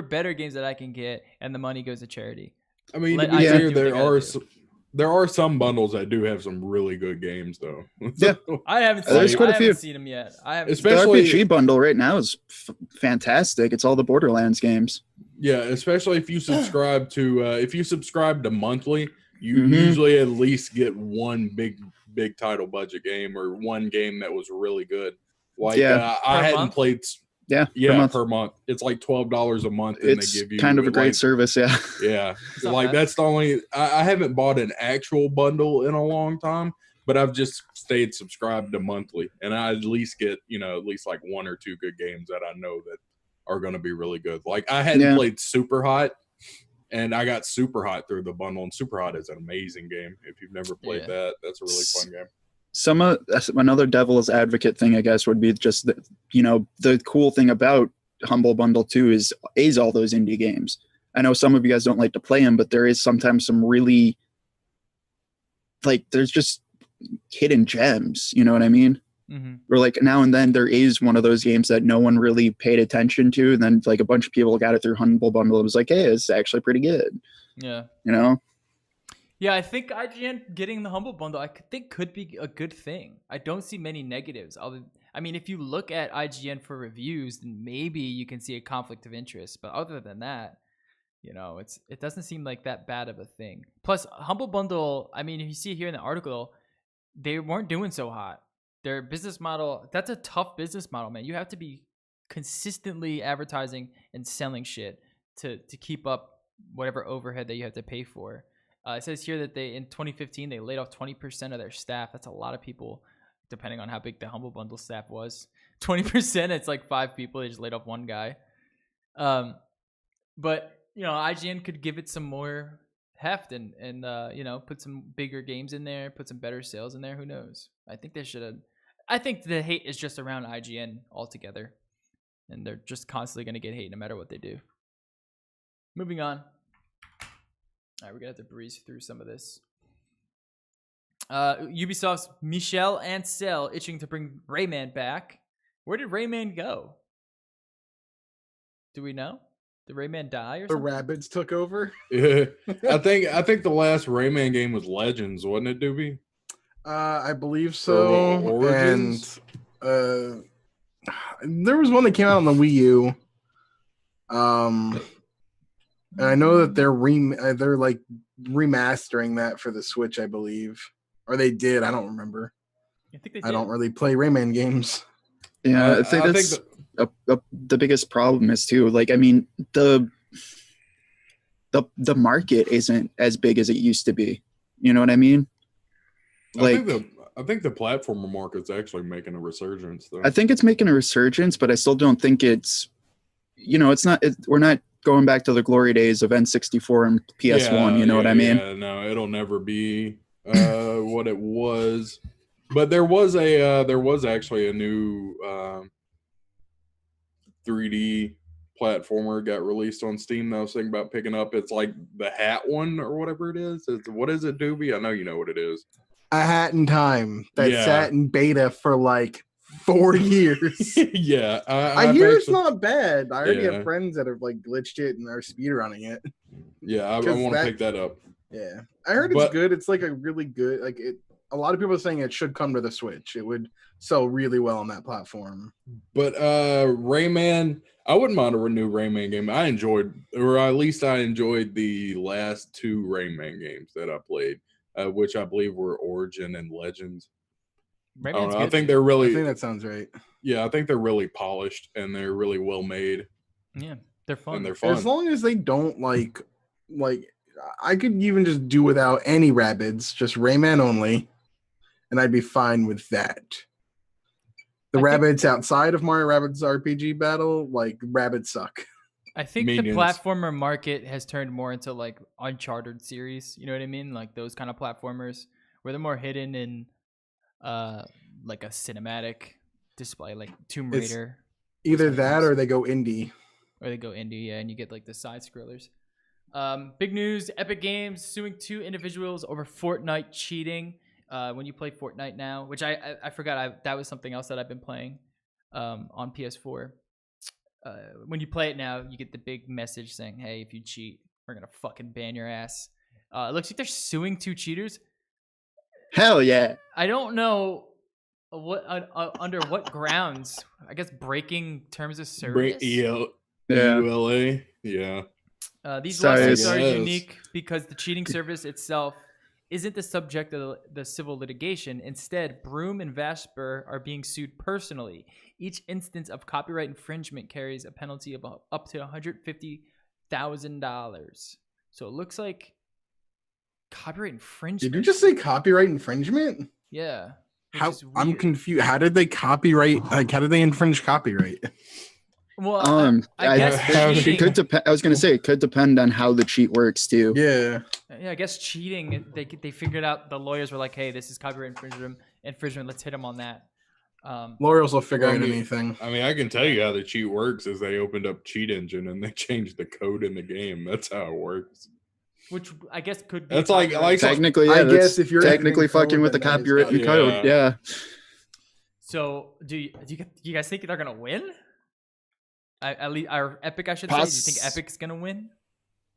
better games that I can get, and the money goes to charity. I mean, to be fair, there are some bundles that do have some really good games, though. Yeah, I haven't seen them yet. Especially the RPG bundle right now is fantastic. It's all the Borderlands games. Yeah, especially if you subscribe to monthly, you usually at least get one big title budget game or one game that was really good. Like I hadn't played. Yeah, per month. It's like $12 a month, and it's they give you kind of a great service. Yeah. Like that's the only. I haven't bought an actual bundle in a long time, but I've just stayed subscribed to monthly, and I at least get at least like 1 or 2 good games that I know that are going to be really good. Like I hadn't played Super Hot, and I got Super Hot through the bundle, and Super Hot is an amazing game. If you've never played that, that's a really fun game. Another devil's advocate thing, I guess, would be just that, the cool thing about Humble Bundle too is all those indie games. I know some of you guys don't like to play them, but there is sometimes some really, like, there's just hidden gems. You know what I mean? Where like now and then there is one of those games that no one really paid attention to, and then like a bunch of people got it through Humble Bundle. It was like, hey, it's actually pretty good. Yeah. You know? Yeah, I think IGN getting the Humble Bundle, I think could be a good thing. I don't see many negatives. I mean, if you look at IGN for reviews, then maybe you can see a conflict of interest. But other than that, you know, it doesn't seem like that bad of a thing. Plus, Humble Bundle, I mean, if you see here in the article, they weren't doing so hot. Their business model, that's a tough business model, man. You have to be consistently advertising and selling shit to keep up whatever overhead that you have to pay for. It says here that in 2015, they laid off 20% of their staff. That's a lot of people, depending on how big the Humble Bundle staff was. 20%, it's like 5 people. They just laid off one guy. But, you know, IGN could give it some more heft and you know, put some bigger games in there, put some better sales in there. Who knows? I think they should have. I think the hate is just around IGN altogether. And they're just constantly going to get hate no matter what they do. Moving on. All right, we're going to have to breeze through some of this. Ubisoft's Michel Ancel itching to bring Rayman back. Where did Rayman go? Do we know? Did Rayman die or something? The Rabbids took over. Yeah. I think the last Rayman game was Legends, wasn't it, Doobie? I believe so. Origins? And there was one that came out on the Wii U. And I know that they're like remastering that for the Switch, I believe, or they did. I don't remember. I think they did. I don't really play Rayman games. Yeah, I think that's the biggest problem is too. Like, I mean, the market isn't as big as it used to be. You know what I mean? Like, I think the platformer market's actually making a resurgence, though. I think it's making a resurgence, but I still don't think it's. You know, it's not. We're not going back to the glory days of N64 and PS1. You know what I mean? Yeah, no, it'll never be what it was. But there was actually a new 3D platformer got released on Steam that I was thinking about picking up. It's like the Hat one or whatever it is. What is it, Doobie? I know you know what it is. A Hat in Time that sat in beta for like 4 years. Yeah, I hear it's not bad. I already have friends that have like glitched it and are speedrunning it. Yeah, I want to pick that up. Yeah, I heard it's good. It's like a really good a lot of people are saying it should come to the Switch. It would sell really well on that platform. But Rayman, I wouldn't mind a new Rayman game. I enjoyed the last 2 Rayman games that I played, which I believe were Origin and Legends. I think they're really. I think that sounds right. Yeah, I think they're really polished and they're really well made. Yeah, they're fun. And they're fun. As long as they don't like I could even just do without any Rabbids, just Rayman only, and I'd be fine with that. The Rabbids outside of Mario Rabbids RPG battle, like Rabbids suck. I think the platformer market has turned more into like Uncharted series. You know what I mean? Like those kind of platformers where they're more hidden in like a cinematic display, like Tomb Raider. Either that or they go indie. Yeah, and you get like the side scrollers. Big news: Epic Games suing 2 individuals over Fortnite cheating. When you play Fortnite now, which I forgot that was something else that I've been playing on PS4. When you play it now, you get the big message saying, "Hey, if you cheat, we're gonna fucking ban your ass." It looks like they're suing 2 cheaters. Hell yeah! I don't know what under what grounds. I guess breaking terms of service. EULA. Yeah. These lawsuits are unique because the cheating service itself isn't the subject of the civil litigation. Instead, Broom and Vasper are being sued personally. Each instance of copyright infringement carries a penalty of up to $150,000. So it looks like copyright infringement. Did you just say copyright infringement? Yeah. I'm confused. How did they copyright? Like, how did they infringe copyright? Well, I guess it could depend. I was going to say it could depend on how the cheat works too. Yeah. Yeah, I guess cheating. They figured out. The lawyers were like, "Hey, this is copyright infringement. Let's hit them on that." Lawyers will figure out anything. I mean, I can tell you how the cheat works. Is they opened up Cheat Engine and they changed the code in the game. That's how it works. Which I guess could be. That's like technically. Yeah, I guess if you're technically fucking with the copyright code. Yeah. So do you guys think they're gonna win? At least our Epic, I should say. Do you think Epic's gonna win?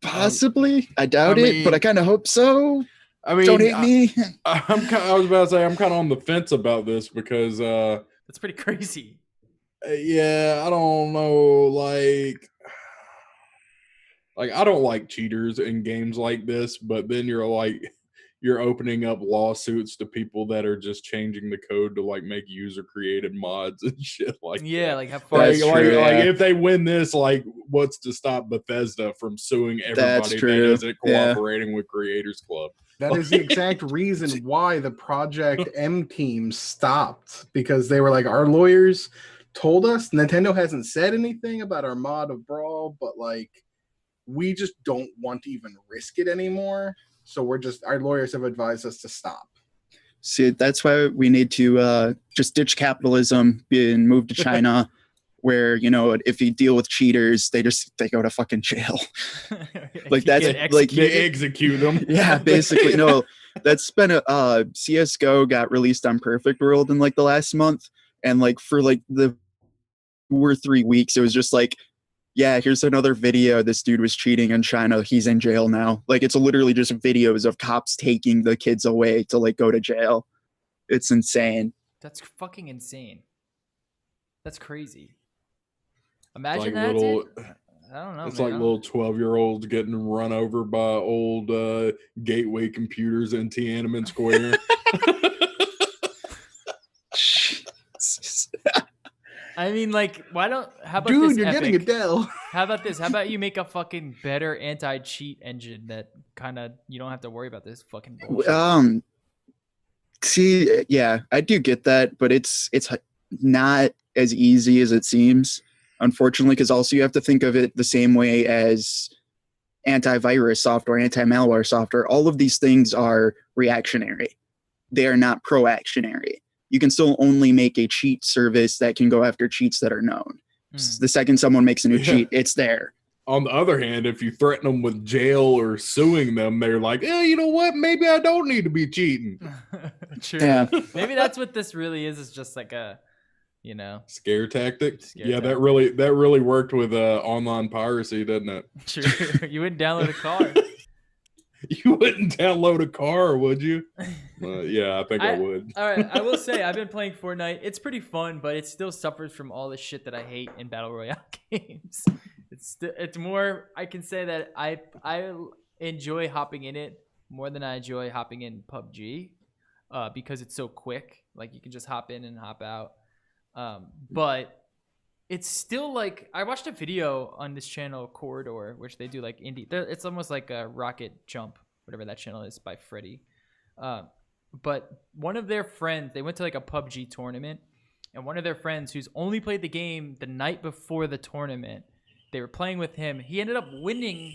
Possibly. I doubt it, but I kind of hope so. I mean, don't hate me. I was about to say I'm kind of on the fence about this because that's pretty crazy. Yeah, I don't know. Like I don't like cheaters in games like this, but then you're opening up lawsuits to people that are just changing the code to like make user created mods and shit like that. Like have fun. Like if they win this, like what's to stop Bethesda from suing everybody that isn't cooperating with Creators Club? That is the exact reason why the Project M team stopped, because they were like, our lawyers told us Nintendo hasn't said anything about our mod of Brawl, but like we just don't want to even risk it anymore. So our lawyers have advised us to stop. See, that's why we need to just ditch capitalism and move to China, where, you know, if you deal with cheaters, they go to fucking jail. Like that's like they execute them. Yeah, basically. No, that's been CS:GO got released on Perfect World in like the last month, and like for like the 2 or 3 weeks, it was just like, yeah, here's another video. This dude was cheating in China. He's in jail now. Like, it's literally just videos of cops taking the kids away to like go to jail. It's insane. That's fucking insane. That's crazy. Imagine like that, dude. I don't know. It's like little 12-year-olds getting run over by old Gateway computers in Tiananmen Square. I mean, like, how about Dude, this, you're Epic? getting Adele. How about this? How about you make a fucking better anti-cheat engine that kind of you don't have to worry about this fucking bullshit? See, yeah, I do get that, but it's not as easy as it seems, unfortunately, because also you have to think of it the same way as antivirus software, anti-malware software. All of these things are reactionary. They are not proactionary. You can still only make a cheat service that can go after cheats that are known. The second someone makes a new cheat, it's there. On the other hand, if you threaten them with jail or suing them, they're like, you know what? Maybe I don't need to be cheating. True. Yeah. Maybe that's what this really is. It's just like a, you know, scare tactic. That really worked with online piracy, doesn't it? True. You wouldn't download a car. You wouldn't download a car, would you? Yeah, I think I would. All right, I will say I've been playing Fortnite. It's pretty fun, but it still suffers from all the shit that I hate in Battle Royale games. It's more, I can say that I enjoy hopping in it more than I enjoy hopping in PUBG because it's so quick. Like, you can just hop in and hop out. But it's still like, I watched a video on this channel, Corridor, which they do like indie. It's almost like a Rocket Jump, whatever that channel is, by Freddy. But one of their friends, they went to like a PUBG tournament, and one of their friends who's only played the game the night before the tournament, they were playing with him. He ended up winning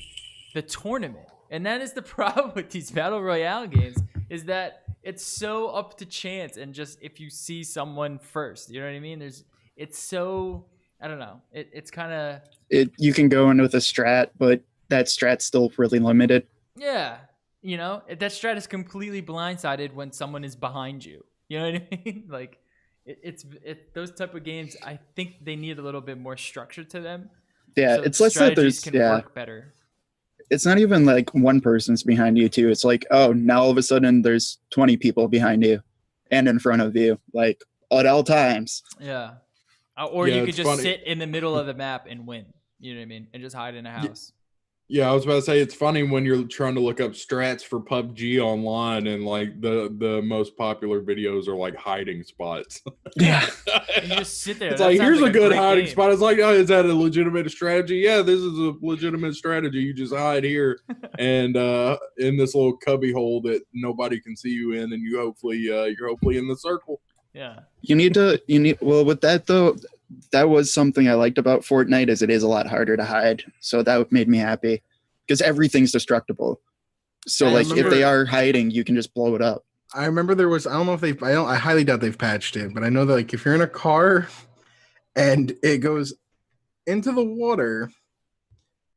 the tournament. And that is the problem with these Battle Royale games, is that it's so up to chance, and just if you see someone first, you know what I mean? It's so, I don't know. It's kind of... You can go in with a strat, but that strat's still really limited. Yeah. You know, that strat is completely blindsided when someone is behind you. You know what I mean? Like, it's those type of games, I think they need a little bit more structure to them. Yeah, so it's less that there's... work better. It's not even like one person's behind you, too. It's like, oh, now all of a sudden there's 20 people behind you and in front of you, like, at all times. Yeah. Or you could just sit in the middle of the map and win. You know what I mean? And just hide in a house. Yeah, I was about to say, it's funny when you're trying to look up strats for PUBG online, and like the most popular videos are like hiding spots. Yeah. You just sit there. It's like, here's a good hiding spot. It's like, oh, is that a legitimate strategy? Yeah, this is a legitimate strategy. You just hide here and in this little cubby hole that nobody can see you in, and you're hopefully in the circle. Yeah. Well, with that though, that was something I liked about Fortnite, is it is a lot harder to hide. So that made me happy, because everything's destructible. So if they are hiding, you can just blow it up. I remember there was, I don't know if I highly doubt they've patched it, but I know that like if you're in a car and it goes into the water,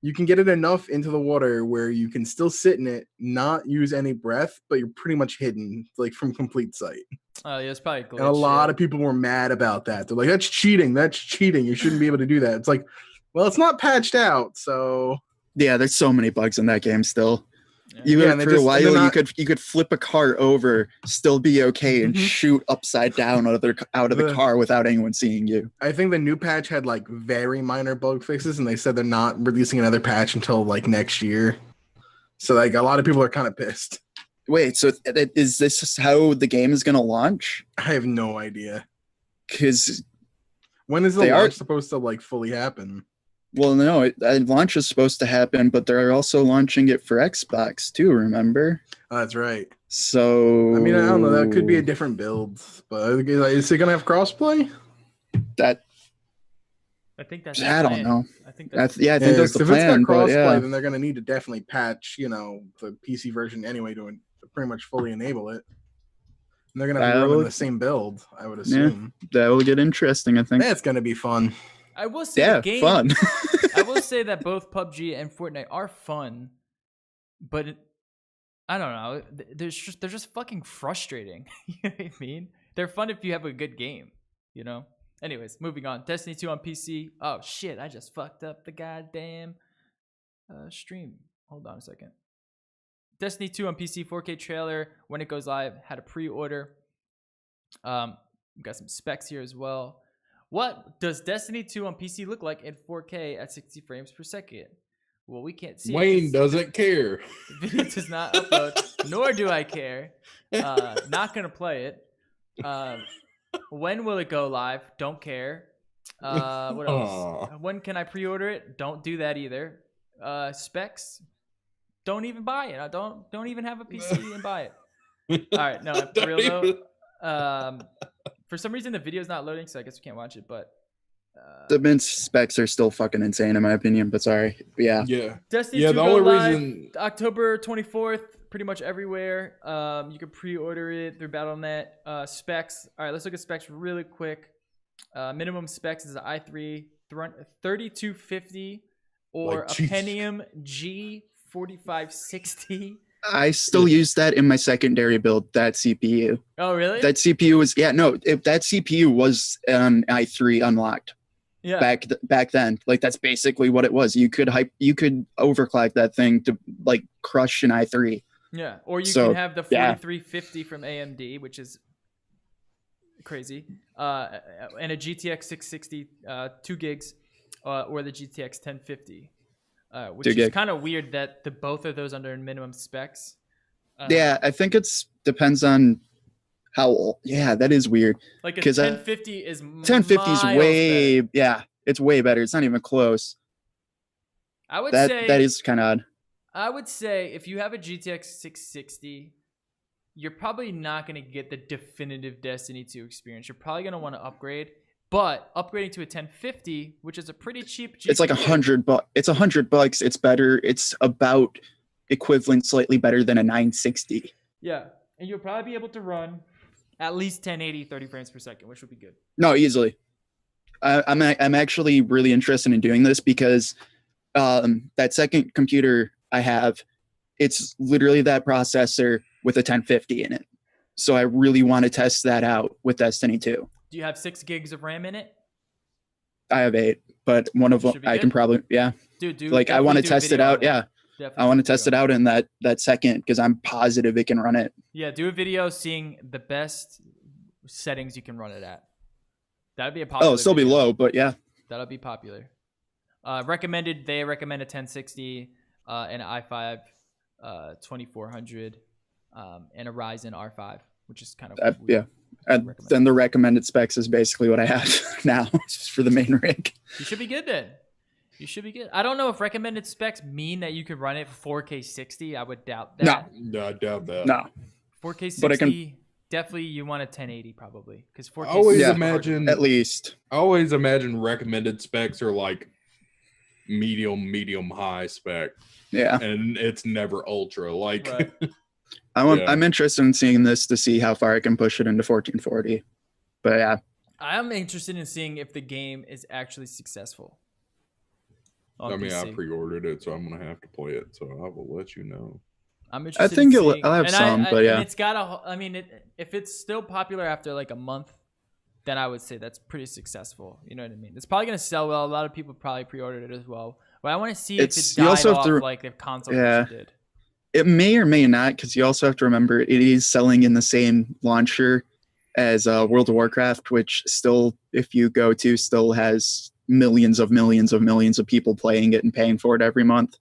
you can get it enough into the water where you can still sit in it, not use any breath, but you're pretty much hidden, like, from complete sight. Oh, yeah, it's probably a glitch. And a lot of people were mad about that. They're like, that's cheating. That's cheating. You shouldn't be able to do that. It's like, well, it's not patched out, so Yeah, there's so many bugs in that game still. Yeah. You for a while you could flip a car over, still be okay, and shoot upside down out of the car without anyone seeing you. I think the new patch had like very minor bug fixes, and they said they're not releasing another patch until like next year. So like a lot of people are kind of pissed. Wait, so is this how the game is going to launch? I have no idea. Because when is the launch supposed to like fully happen? Well, no, launch is supposed to happen, but they're also launching it for Xbox too, remember? Oh, that's right. So... I mean, I don't know. That could be a different build. But is it going to have crossplay? I think that's I don't know. I think that's I think that's the plan. If it's got crossplay, yeah. then they're going to need to definitely patch, the PC version anyway to pretty much fully enable it. And they're going to have to run the same build, I would assume. Yeah, that will get interesting, I think. That's going to be fun. I will say fun. I will say that both PUBG and Fortnite are fun, but I don't know. They're just fucking frustrating. You know what I mean? They're fun if you have a good game, Anyways, moving on. Destiny 2 on PC. Oh shit, I just fucked up the goddamn stream. Hold on a second. Destiny 2 on PC 4K trailer when it goes live. Had a pre-order. Got some specs here as well. What does Destiny 2 on PC look like in 4K at 60 frames per second? Well, we can't see. Wayne doesn't care. The video does not upload, nor do I care. Not gonna play it. When will it go live? Don't care. What else? When can I pre-order it? Don't do that either. Specs? Don't even buy it. I don't even have a PC and buy it. All right, no, for real though. For some reason the video is not loading, so I guess we can't watch it. But the mint specs are still fucking insane in my opinion. But sorry, yeah. Destiny 2 the go only live reason October 24th, pretty much everywhere. You can pre-order it through Battle.net. Specs. All right, let's look at specs really quick. Minimum specs is an i3 3250 or a Pentium G4560. I still use that in my secondary build, that CPU. Oh, really? That CPU was, that CPU was an i3 unlocked. Yeah. Back then. Like, that's basically what it was. You could overclock that thing to, like, crush an i3. Yeah, or you can have the 4350 from AMD, which is crazy, and a GTX 660, 2 gigs, or the GTX 1050. Which is kind of weird that both of those under minimum specs. I think it's depends on how old. Yeah, that is weird. Like a 1050 is 1050 is way better. It's way better. It's not even close. I would say that is kind of odd. I would say if you have a GTX 660, you're probably not going to get the definitive Destiny 2 experience. You're probably going to want to upgrade. But upgrading to a 1050, which is a pretty cheap GPU, it's like $100. It's $100. It's better. It's about equivalent, slightly better than a 960. Yeah, and you'll probably be able to run at least 1080, 30 frames per second, which would be good. No, easily. I'm actually really interested in doing this because that second computer I have, it's literally that processor with a 1050 in it. So I really want to test that out with Destiny 2. Do you have 6 gigs of RAM in it? I have 8, but one of them I can probably, Dude, like I want to test it out. Yeah. I want to test it out in that second because I'm positive it can run it. Yeah, do a video seeing the best settings you can run it at. That'd be a popular. Oh, it'll still be low, but yeah. That'll be popular. They recommend a 1060, an i5 2400, and a Ryzen R5, which is kind of yeah. And then the recommended specs is basically what I have now just for the main rig. You should be good then. You should be good. I don't know if recommended specs mean that you could run it 4K 60. I would doubt that. No, I doubt that. No. 4K 60, definitely you want a 1080 probably. Because 4K I always 60 imagine, at least. I always imagine recommended specs are like medium, high spec. Yeah. And it's never ultra. Like, right. I'm interested in seeing this to see how far I can push it into 1440. But yeah. I'm interested in seeing if the game is actually successful. I mean, I pre-ordered it, so I'm going to have to play it. So I will let you know. I'm I interested. think in I'll have some, but yeah. And it's got a. I mean, if it's still popular after like a month, then I would say that's pretty successful. You know what I mean? It's probably gonna sell well. A lot of people probably pre-ordered it as well. But I want to see if it died off like the console version did. It may or may not, because you also have to remember it is selling in the same launcher as World of Warcraft, which still, if you go to, still has millions of people playing it and paying for it every month.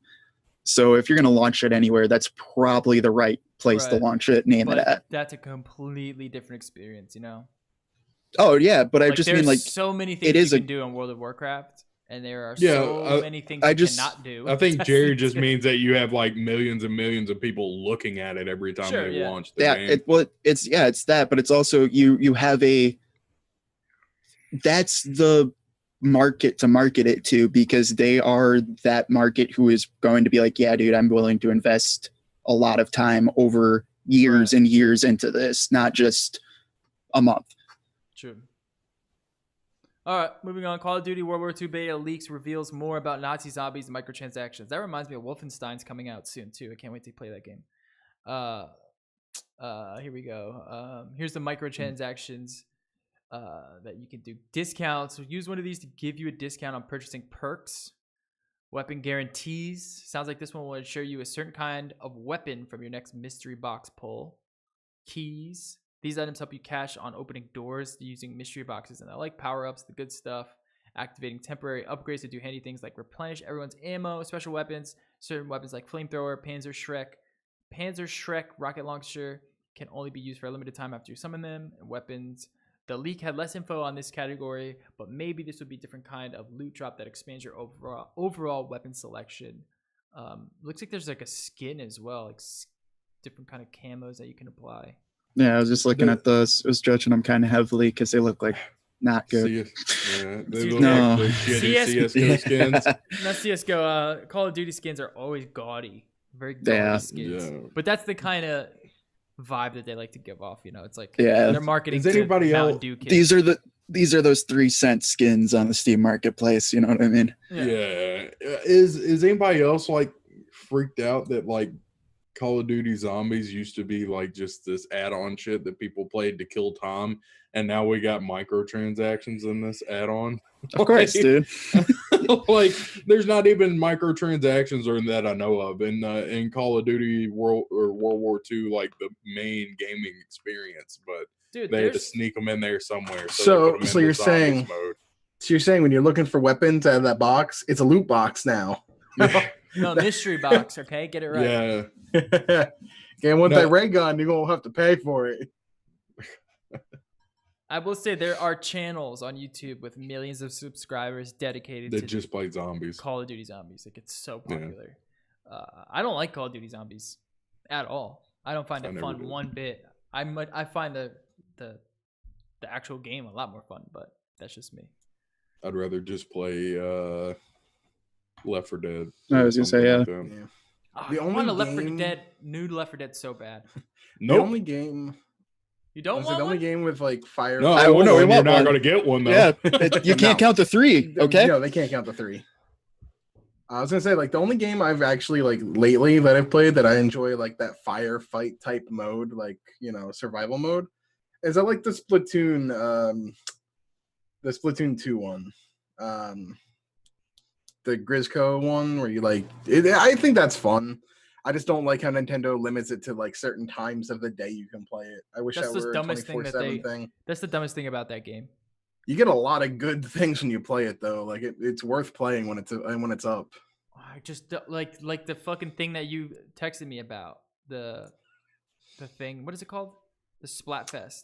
So if you're going to launch it anywhere, that's probably the right place to launch it, name it at. That's a completely different experience, you know? Oh, yeah, but I just mean like so many things you can do in World of Warcraft. And there are so many things you cannot do. I think Jerry just means that you have like millions and millions of people looking at it every time they launch the game. It's that, but it's also you have that's the market to market it to, because they are that market who is going to be like, yeah, dude, I'm willing to invest a lot of time over years and years into this, not just a month. True. All right, moving on. Call of Duty World War II beta leaks reveals more about Nazi zombies and microtransactions. That reminds me of Wolfenstein's coming out soon too. I can't wait to play that game. Here we go. Here's the microtransactions that you can do. Discounts. So use one of these to give you a discount on purchasing perks. Weapon guarantees. Sounds like this one will ensure you a certain kind of weapon from your next mystery box pull. Keys. These items help you cash on opening doors using mystery boxes, and I like power-ups, the good stuff. Activating temporary upgrades to do handy things like replenish everyone's ammo, special weapons, certain weapons like flamethrower, Panzer Shrek rocket launcher can only be used for a limited time after you summon them, and weapons. The leak had less info on this category, but maybe this would be a different kind of loot drop that expands your overall weapon selection. Looks like there's like a skin as well, like different kind of camos that you can apply. Yeah, I was just looking at those. I was judging them kind of heavily because they look like not good. They look like the shitty CSGO skins. Not CSGO. Call of Duty skins are always gaudy, very gaudy skins. Yeah. But that's the kind of vibe that they like to give off. You know, it's like they're marketing. Is anybody else? These are those 3-cent skins on the Steam Marketplace. You know what I mean? Yeah. Is anybody else like freaked out that like Call of Duty Zombies used to be like just this add-on shit that people played to kill time, and now we got microtransactions in this add-on? Of course, dude. Like, there's not even microtransactions or that I know of in Call of Duty World War II, like the main gaming experience. But dude, they had to sneak them in there somewhere. So you're saying when you're looking for weapons out of that box, it's a loot box now. No, mystery box, okay? Get it right. Yeah. Can't want that ray gun, you're going to have to pay for it. I will say there are channels on YouTube with millions of subscribers dedicated to just play zombies. Call of Duty Zombies. Like, it's so popular. Yeah. I don't like Call of Duty Zombies at all. I don't find it fun one bit. I find the actual game a lot more fun, but that's just me. I'd rather just play Left 4 Dead. I was gonna say, yeah. The only Left 4 Dead, new Left 4 Dead so bad. Nope. The only game. You don't want the only game with like fire. No, you're not going to get one though. Yeah, you can't count the 3. Okay. No, they can't count the 3. I was gonna say like the only game I've actually like lately that I've played that I enjoy like that firefight type mode, like survival mode, is I like the Splatoon 2 one. The Grisco one where you like I think that's fun. I just don't like how Nintendo limits it to like certain times of the day you can play it. I wish that were a 24/7 thing. That's the dumbest thing about that game. You get a lot of good things when you play it though. Like it's worth playing when it's up. I just like the fucking thing that you texted me about. The thing. What is it called? The Splatfest.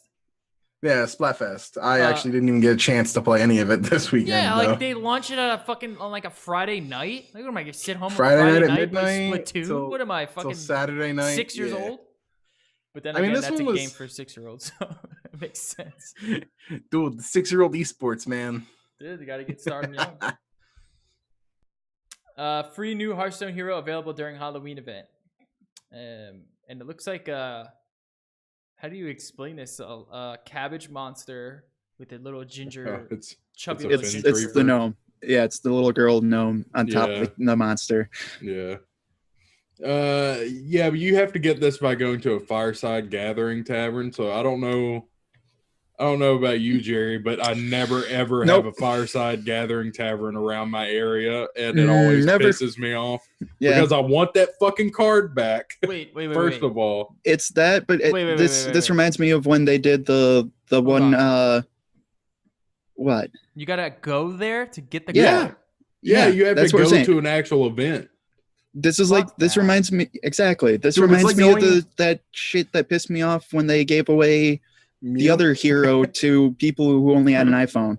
Yeah, Splatfest. I actually didn't even get a chance to play any of it this weekend. Yeah, like they launched it at on like a Friday night. Like, what am I gonna sit home Friday night at midnight? Splatoon? What am I fucking Saturday night? 6 years old? But then again, that's a game for 6-year-olds, so it makes sense. Dude, the 6-year-old esports, man. Dude, you gotta get started young. Free new Hearthstone hero available during Halloween event, and it looks like how do you explain this? Cabbage monster with a little ginger, chubby. It's the gnome. Yeah, it's the little girl gnome on top of the monster. Yeah, Yeah, but you have to get this by going to a fireside gathering tavern. So I don't know about you, Jerry, but I never ever Nope. have a fireside gathering tavern around my area, and it always Never. pisses me off Yeah. because I want that fucking card back. Wait. First of all, it's that, but this reminds me of when they did the one. What? You gotta go there to get the Yeah. card. Yeah, you have to that's what I'm go saying. to an actual event. This is Fuck this that. reminds me exactly. This Dude, it's reminds like me going- of that shit that pissed me off when they gave away the Mew? other hero to people who only had an iPhone,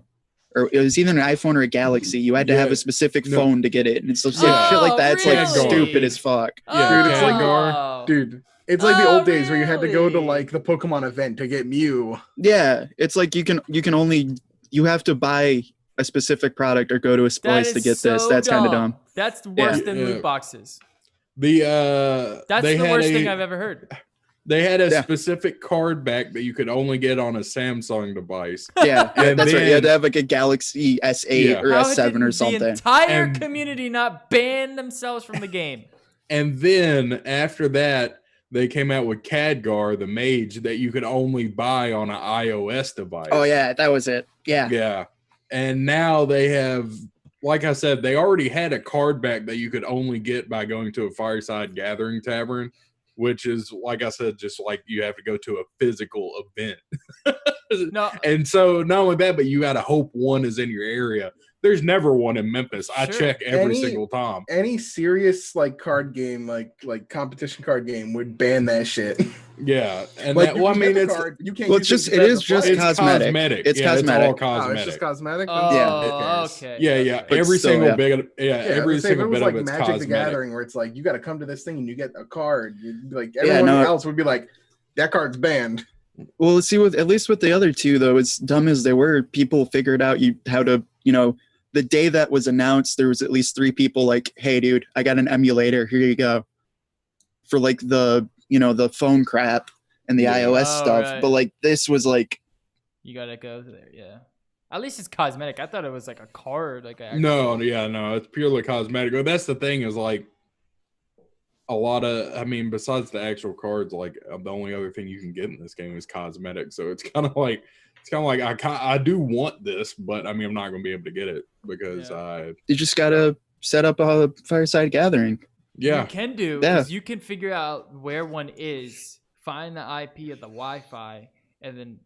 or it was either an iPhone or a Galaxy. You had to have Yeah. a specific No. phone to get it, and it's shit Yeah. like that. It's like really? stupid as fuck. Yeah, Dude, it's like Oh. Dude, it's like the Oh, old days where you had to go to really? like the Pokemon event to get Mew. Yeah, it's like you can only have to buy a specific product or go to a That place to is get this. so That's kind of dumb. That's worse Yeah. than Yeah. loot boxes. That's That's the worst thing I've ever heard. They had a Yeah. specific card back that you could only get on a Samsung device. Yeah, And that's right. You had then- to have like a Galaxy S8 Yeah. or How S7 did or something. the entire And- community not ban themselves from the game? And then after that, they came out with Khadgar, the mage, that you could only buy on an iOS device. Oh yeah, that was it. Yeah. Yeah. And now they have, like I said, they already had a card back that you could only get by going to a fireside gathering tavern, which is, like I said, just like you have to go to a physical event. No, And so not only that, but you got to hope one is in your area. There's never one in Memphis. I Sure. check every Any- single time. Any serious like card game, like competition card game, would ban that shit. Yeah. And Like, that, you well, I can mean, get the it's card, you can't Well, use it's just- to it play is the just play. cosmetic. It's Yeah, cosmetic. all Oh, cosmetic. it's just cosmetic. oh, Who cares? okay. Yeah. okay. But Every still, single yeah. bit, every if it single was bit like of it's Magic cosmetic. the Gathering, where it's like you got to come to this thing and you get a card. You'd be like everyone no. else would be like, that card's banned. Well, see, at least with the other two, though, as dumb as they were, people figured out how to, the day that was announced, there was at least 3 people like, hey, dude, I got an emulator. Here you go. For like the phone crap and the Yeah. iOS Oh, stuff. right. But like this was like, You gotta go there. Yeah. At least it's cosmetic. I thought it was like a card. Like a No, it's purely cosmetic. But that's the thing is like a lot of, I mean, besides the actual cards, like the only other thing you can get in this game is cosmetic. So it's kind of like I do want this, but I mean, I'm not going to be able to get it because you just got to set up a fireside gathering. You can do Yeah. is you can figure out where one is, find the IP of the Wi-Fi, and then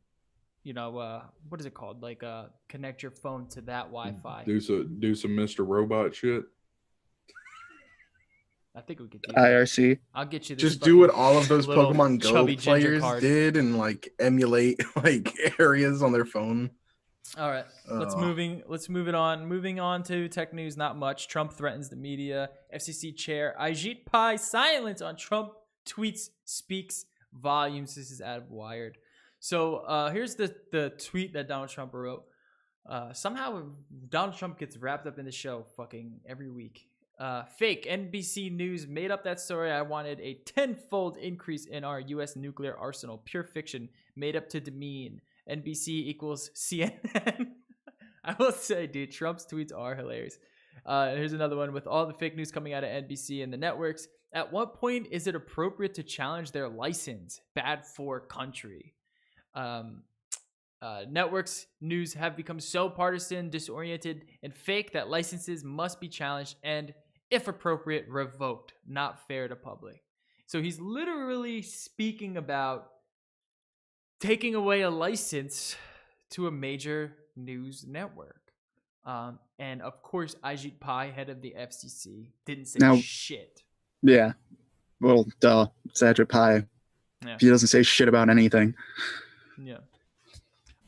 what is it called? Like connect your phone to that Wi-Fi. do some Mr. Robot shit. I think we could do that. IRC. I'll get you this. Just do what fucking all of those little Pokemon Go chubby ginger players card. did and like emulate like areas on their phone. All right, let's Oh. move it on. Moving on to tech news, not much. Trump threatens the media. FCC chair Ajit Pai silence on Trump tweets speaks volumes. This is out of Wired. So here's the tweet that Donald Trump wrote. Somehow Donald Trump gets wrapped up in the show fucking every week. Fake NBC News made up that story. I wanted a 10-fold increase in our U.S. nuclear arsenal. Pure fiction made up to demean. NBC equals CNN. I will say, dude, Trump's tweets are hilarious. Here's another one. With all the fake news coming out of NBC and the networks, at what point is it appropriate to challenge their license? Bad for country. Networks news have become so partisan, disoriented, and fake that licenses must be challenged and, if appropriate, revoked. Not fair to public. So he's literally speaking about taking away a license to a major news network. And of course, Ajit Pai, head of the FCC, didn't say Now- shit. Yeah. Well, duh. It's Ajit Pai. Yeah. He doesn't say shit about anything. Yeah.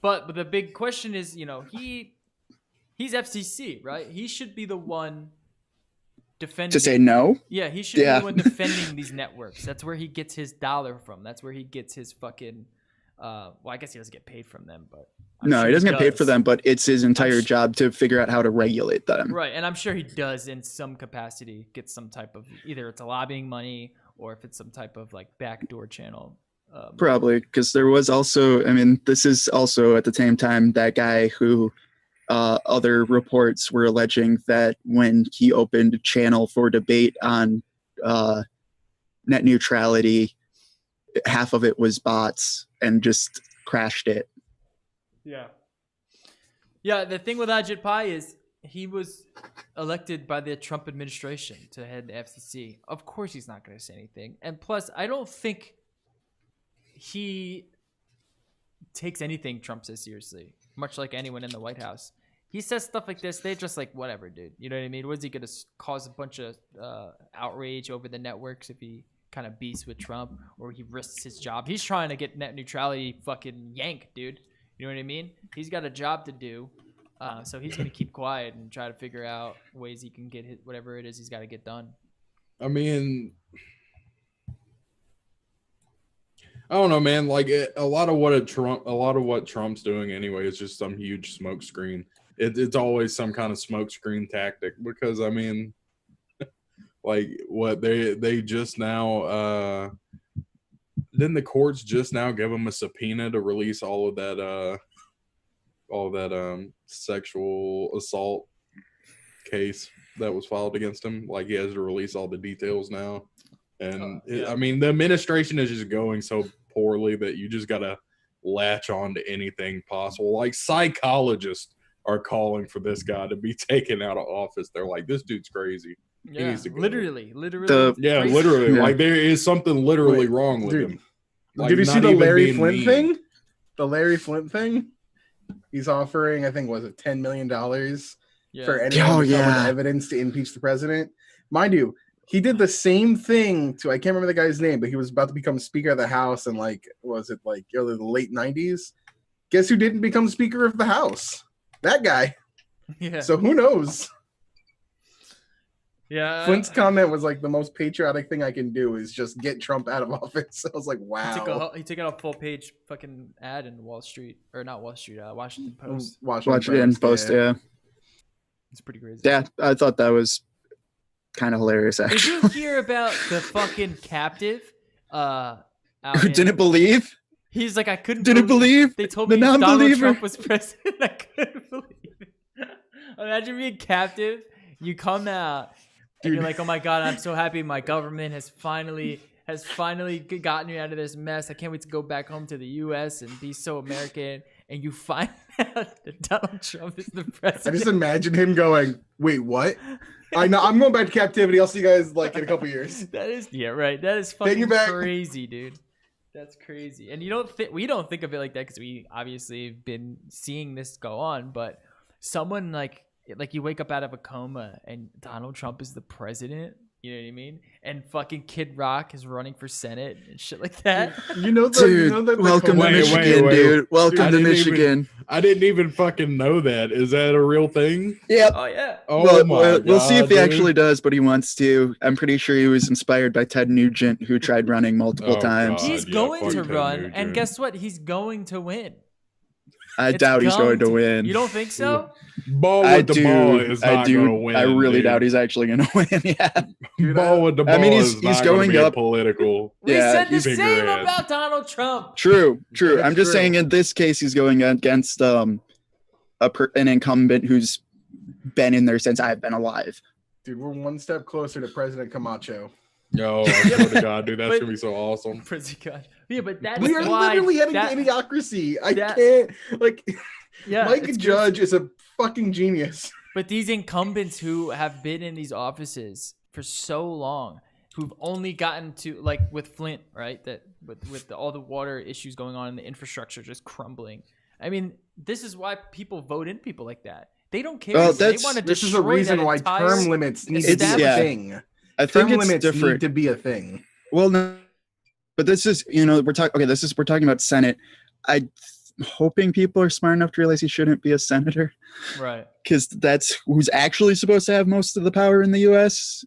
But the big question is, he's FCC, right? He should be the one defending. To say no? Yeah, he should be Yeah. the one defending these networks. That's where he gets his dollar from. That's where he gets his fucking. Well, I guess he doesn't get paid from them, but I'm No, sure he doesn't get paid does. for them, but it's his entire sh- job to figure out how to regulate them. Right, and I'm sure he does in some capacity get some type of, either it's a lobbying money or if it's some type of like backdoor channel. Probably, because there was also, this is also at the same time that guy who other reports were alleging that when he opened a channel for debate on net neutrality. Half of it was bots and just crashed it. Yeah. Yeah, the thing with Ajit Pai is he was elected by the Trump administration to head the FCC. Of course he's not going to say anything. And plus, I don't think he takes anything Trump says seriously, much like anyone in the White House. He says stuff like this, they're just like, whatever, dude. You know what I mean? What is he going to cause a bunch of outrage over the networks if he kind of beats with Trump or he risks his job? He's trying to get net neutrality fucking yanked, dude. You know what I mean? He's got a job to do. So he's going to keep quiet and try to figure out ways he can get whatever it is he's got to get done. I mean, I don't know, man. Like a lot of what Trump's doing anyway is just some huge smoke screen. It's always some kind of smoke screen tactic because I mean, like what they just now didn't the courts just now give him a subpoena to release all of that sexual assault case that was filed against him. Like he has to release all the details now. And I mean, the administration is just going so poorly that you just got to latch on to anything possible. Like psychologists are calling for this guy to be taken out of office. They're like, this dude's crazy. Yeah, he needs to go. Literally. Yeah, literally. Yeah. Like there is something literally wrong with him. Like, did you see the Larry Flint thing? The Larry Flint thing? He's offering, I think, was it $10 million for anyone to come with evidence to impeach the president. Mind you, he did the same thing to, I can't remember the guy's name, but he was about to become Speaker of the House in the late 90s. Guess who didn't become Speaker of the House? That guy. Yeah. So who knows? Yeah. Flint's comment was like the most patriotic thing I can do is just get Trump out of office. I was like, wow. He took out a full page fucking ad in Washington Post. Washington Post, yeah. It's pretty crazy. Yeah, I thought that was kind of hilarious, actually. Did you hear about the fucking captive? Who didn't believe? He's like, I couldn't believe. They told me Donald Trump was president. I couldn't believe it. Imagine being captive. You come out and you're like, oh my God, I'm so happy my government has finally gotten me out of this mess. I can't wait to go back home to the U.S. and be so American. And you find out that Donald Trump is the president. I just imagine him going, wait, what? I know I'm going back to captivity. I'll see you guys like in a couple years. That is fucking crazy, dude. That's crazy. And we don't think of it like that because we obviously have been seeing this go on. But someone like you wake up out of a coma and Donald Trump is the president. You know what I mean? And fucking Kid Rock is running for Senate and shit like that. Welcome to Michigan, dude. Welcome to Michigan. I didn't even fucking know that. Is that a real thing? Yep. Oh, yeah. Oh, we'll see if he actually does, but he wants to. I'm pretty sure he was inspired by Ted Nugent, who tried running multiple times. He's going to run, and guess what? He's going to win. I doubt he's going to win. You don't think so? Ball with the ball is not going to win. I really doubt he's actually going to win. Yeah. Ball with the ball is not going to be political. We said the same about Donald Trump. True. I'm just saying in this case, he's going against an incumbent who's been in there since I've been alive. Dude, we're one step closer to President Camacho. Yo, I swear to God, dude, that's going to be so awesome. Yeah, but that's we are literally heading to idiocracy. I can't, Mike Judge is a fucking genius. But these incumbents who have been in these offices for so long, who've only gotten to, like with Flint, right? That with all the water issues going on and the infrastructure just crumbling. I mean, this is why people vote in people like that. They don't care. Well, they want to destroy this is a reason why term limits need to be a thing. I think term it's limits different. Need to be a thing. Well, no, but this is, we're talking about Senate. I'm hoping people are smart enough to realize he shouldn't be a senator, right? Because that's who's actually supposed to have most of the power in the U.S.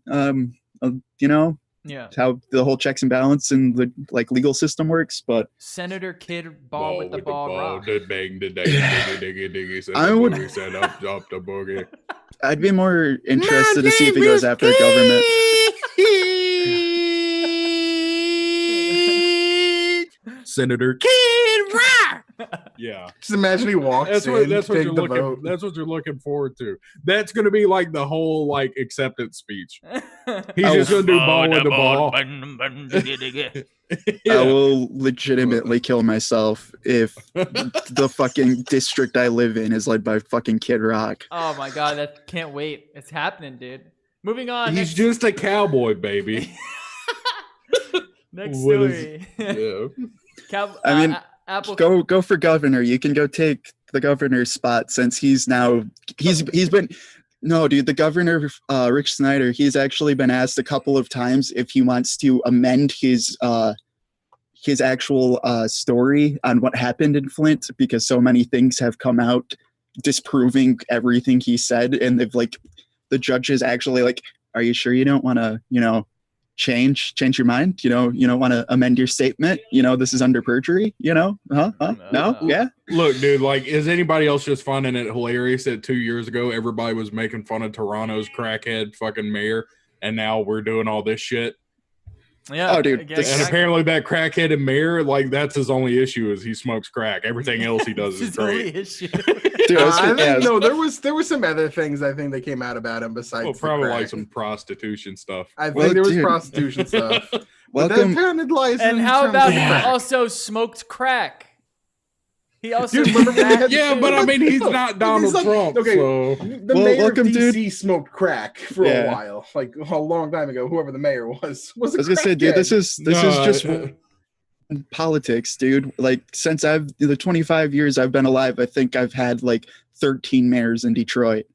Yeah, how the whole checks and balance and the legal system works. But Senator Kid Ball with the ball rock. I would. I'd be more interested to see if he goes after the government. Senator Kid Rock. Yeah. Just imagine he walks That's in. what take you're the looking. vote. That's what you're looking forward to. That's gonna be like the whole like acceptance speech. He's just gonna do ball with the ball. I will legitimately kill myself if the fucking district I live in is led by fucking Kid Rock. Oh my god, that can't wait. It's happening, dude. Moving on. He's just a cowboy, baby. Next What story. Yeah. I mean, Apple. go for governor. You can go take the governor's spot since he's been. No, dude, the governor, Rick Snyder, he's actually been asked a couple of times if he wants to amend his actual story on what happened in Flint, because so many things have come out disproving everything he said, and they've like the judges actually like, are you sure you don't want to, change your mind? You don't want to amend your statement? This is under perjury. No, yeah. Look, dude, like, is anybody else just finding it hilarious that 2 years ago everybody was making fun of Toronto's crackhead fucking mayor, and now we're doing all this shit? Yeah. Oh, dude. And apparently that crackhead and mayor, like, that's his only issue is he smokes crack. Everything else he does is great. Dude, I think no, there was some other things I think that came out about him besides. Well, probably like some prostitution stuff. I think there was prostitution stuff. Welcome. And how about he also smoked crack? He also Dude, remember when they had yeah, but I mean, he's not Donald Trump. Okay, so. the mayor of DC dude. smoked crack for a while, like a long time ago. Whoever the mayor was. I was gonna say, dude, this is just politics, dude. Like, since the 25 years I've been alive, I think I've had like 13 mayors in Detroit,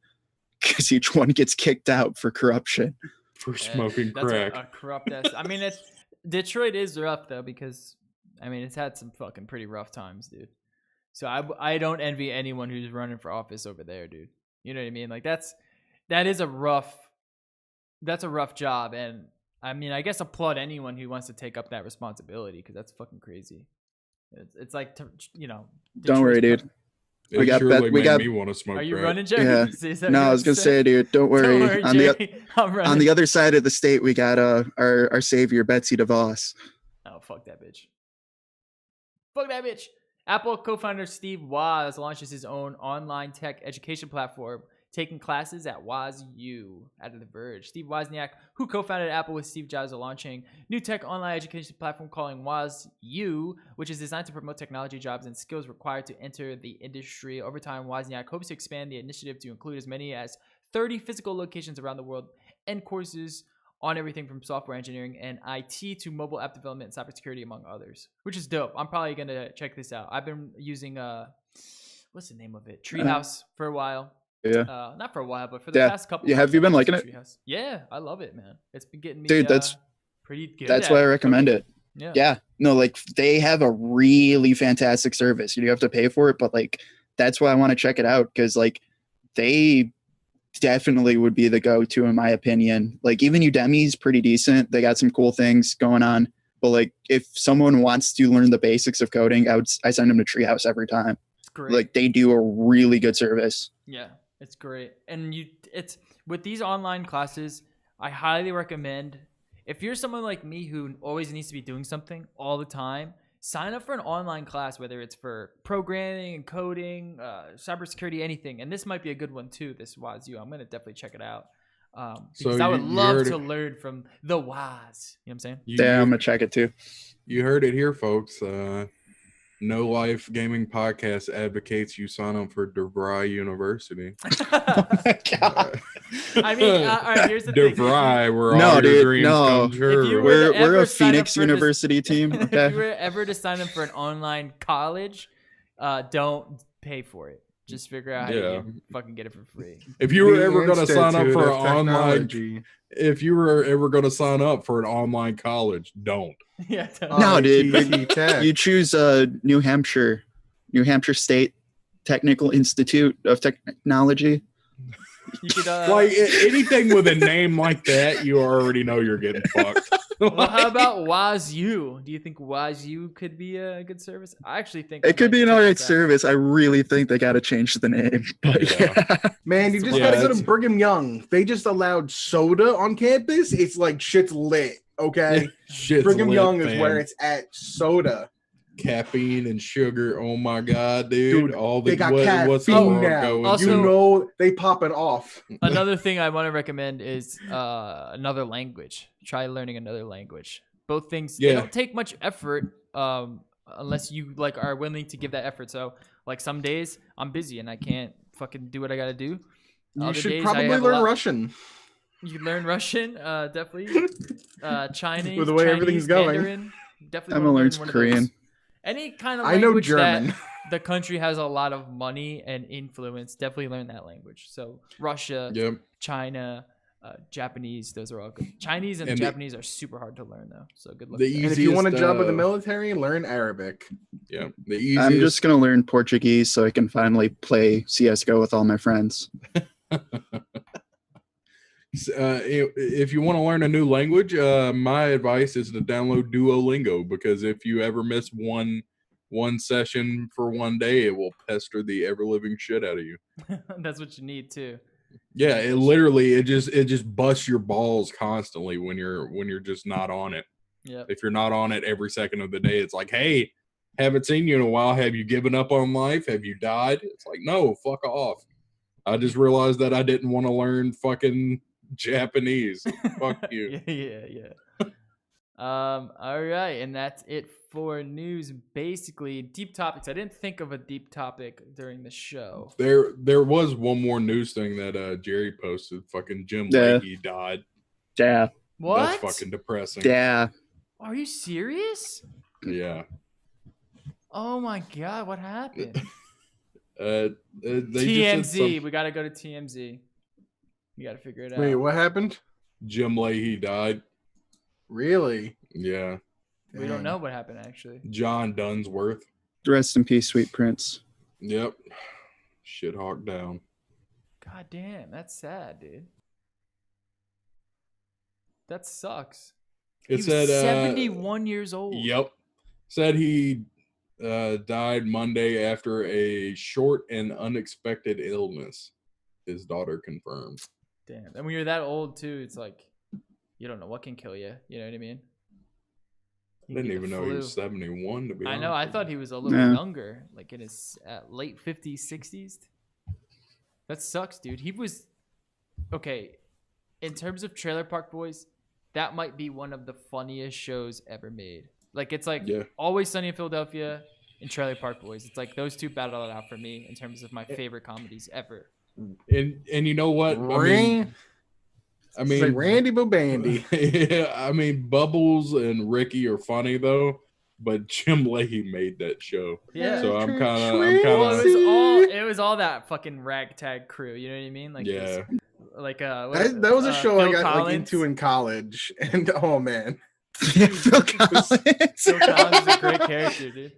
because each one gets kicked out for corruption. For smoking crack. A corrupt ass. I mean, Detroit is rough though, because I mean it's had some fucking pretty rough times, dude. So I don't envy anyone who's running for office over there, dude. You know what I mean? Like that's a rough job, and I mean I guess applaud anyone who wants to take up that responsibility, because that's fucking crazy. It's like Don't worry, dude. We got me want to smoke. Are you crack. running, Jerry? Yeah. No, I was gonna say, dude, don't worry. I'm running. On the other side of the state, we got our savior Betsy DeVos. Oh, fuck that bitch. Fuck that bitch. Apple co-founder Steve Woz launches his own online tech education platform, taking classes at WazU. Out of The Verge, Steve Wozniak, who co-founded Apple with Steve Jobs, are launching new tech online education platform calling WazU, which is designed to promote technology jobs and skills required to enter the industry. Over time, Wozniak hopes to expand the initiative to include as many as 30 physical locations around the world and courses on everything from software engineering and IT to mobile app development and cybersecurity, among others, which is dope. I'm probably going to check this out. I've been using, what's the name of it? Treehouse for a while. Yeah. Not for a while, but for the past couple. Yeah, have you been liking it? Treehouse. Yeah, I love it, man. It's been getting me. Dude, that's pretty good. That's why I recommend it. Yeah. Yeah. No, like they have a really fantastic service. You do have to pay for it, but like that's why I want to check it out, because like they definitely would be the go-to in my opinion. Like even Udemy's pretty decent. They got some cool things going on. But like if someone wants to learn the basics of coding, I send them to Treehouse every time. It's great. Like they do a really good service. Yeah, it's great. And it's with these online classes, I highly recommend, if you're someone like me who always needs to be doing something all the time, sign up for an online class, whether it's for programming and coding, cybersecurity, anything. And this might be a good one too, this WazU. I'm going to definitely check it out. Because I would love to learn from the Waz. You know what I'm saying? Yeah, I'm going to check it too. You heard it here, folks. No Life Gaming Podcast advocates you sign up for DeVry University. Oh my God. I mean, all right, here's the thing. DeVry, where all your dreams come true. We're a Phoenix University team. Okay. If you were ever to sign up for an online college, don't pay for it. Just figure out how you can fucking get it for free. If you were ever going to sign up for an online, if you were ever going to sign up for an online college, don't. Yeah. No, dude. You choose New Hampshire State Technical Institute of Technology. You could, like anything with a name like that, you already know you're getting fucked. Well, how about WazU? Do you think WazU could be a good service? I actually think it could be an alright service. I really think they got to change the name. But yeah. Man, you just gotta go to Brigham Young. They just allowed soda on campus. It's like shit's lit. Okay, Shit's Brigham lit, Young man. is where it's at. Soda. caffeine and sugar. Oh my god, dude! All the they got what's the caffeine world now. going Also- to? You know they popping off. Another thing I want to recommend is another language. Try learning another language. Both things they Yeah. don't take much effort unless you like are willing to give that effort. So like some days I'm busy and I can't fucking do what I gotta do. You Other should days, probably I have a learn lot- Russian. You can learn Russian, definitely. Chinese, With the way Chinese, everything's going. Mandarin. Definitely I'm wanna gonna learn one of Korean. those. Any kind of I know language German. that the country has a lot of money and influence, definitely learn that language. So Russia, Yep. China, Japanese, those are all good. Chinese and, And Japanese are super hard to learn though. So good luck. The with that. And if you want a easiest, job in the military, learn Arabic. Yeah, the easiest. I'm just gonna learn Portuguese so I can finally play CS:GO with all my friends. If you want to learn a new language, my advice is to download Duolingo, because if you ever miss one session for one day, it will pester the ever living shit out of you. That's what you need too. Yeah, it literally it just busts your balls constantly when you're just not on it. Yeah. If you're not on it every second of the day, it's like, hey, haven't seen you in a while. Have you given up on life? Have you died? It's like, no, fuck off. I just realized that I didn't want to learn fucking Japanese. Fuck you. Yeah. All right, and that's it for news. Basically, deep topics. I didn't think of a deep topic during the show. There was one more news thing that Jerry posted. Fucking Jim Yeah. Leahy died. Yeah, What? That's fucking depressing. yeah. Are you serious? Yeah. Oh my god, what happened? They just said TMZ. We gotta go to TMZ. You gotta figure it out. Wait, what happened? Jim Leahy died. Really? Yeah. We don't Dang. know what happened actually. John Dunsworth. Rest in peace, sweet prince. Yep. Shit hawk down. God damn, that's sad, dude. That sucks. It He said was 71 years old. Yep. Said he died Monday after a short and unexpected illness. His daughter confirmed. Damn. And when you're that old too, it's like you don't know what can kill you. You know what I mean? I You didn't get the even know he flu. was 71, to be I honest. know. I with thought you. he was a little Yeah. younger, like in his late 50s, 60s. That sucks, dude. He was okay. In terms of Trailer Park Boys, that might be one of the funniest shows ever made. Like it's like Yeah. Always Sunny in Philadelphia and Trailer Park Boys. It's like those two battle it out for me in terms of my favorite comedies ever. And you know what? I It's mean, like Randy Bobandy. yeah, I mean, Bubbles and Ricky are funny though, but Jim Leahy made that show. Yeah. So I'm kind Well, of it was all that fucking ragtag crew. You know what I mean? Like yeah. like That was a show Phil I got like Collins. into in college, and oh man, Phil Collins. Phil Collins is a great character, dude.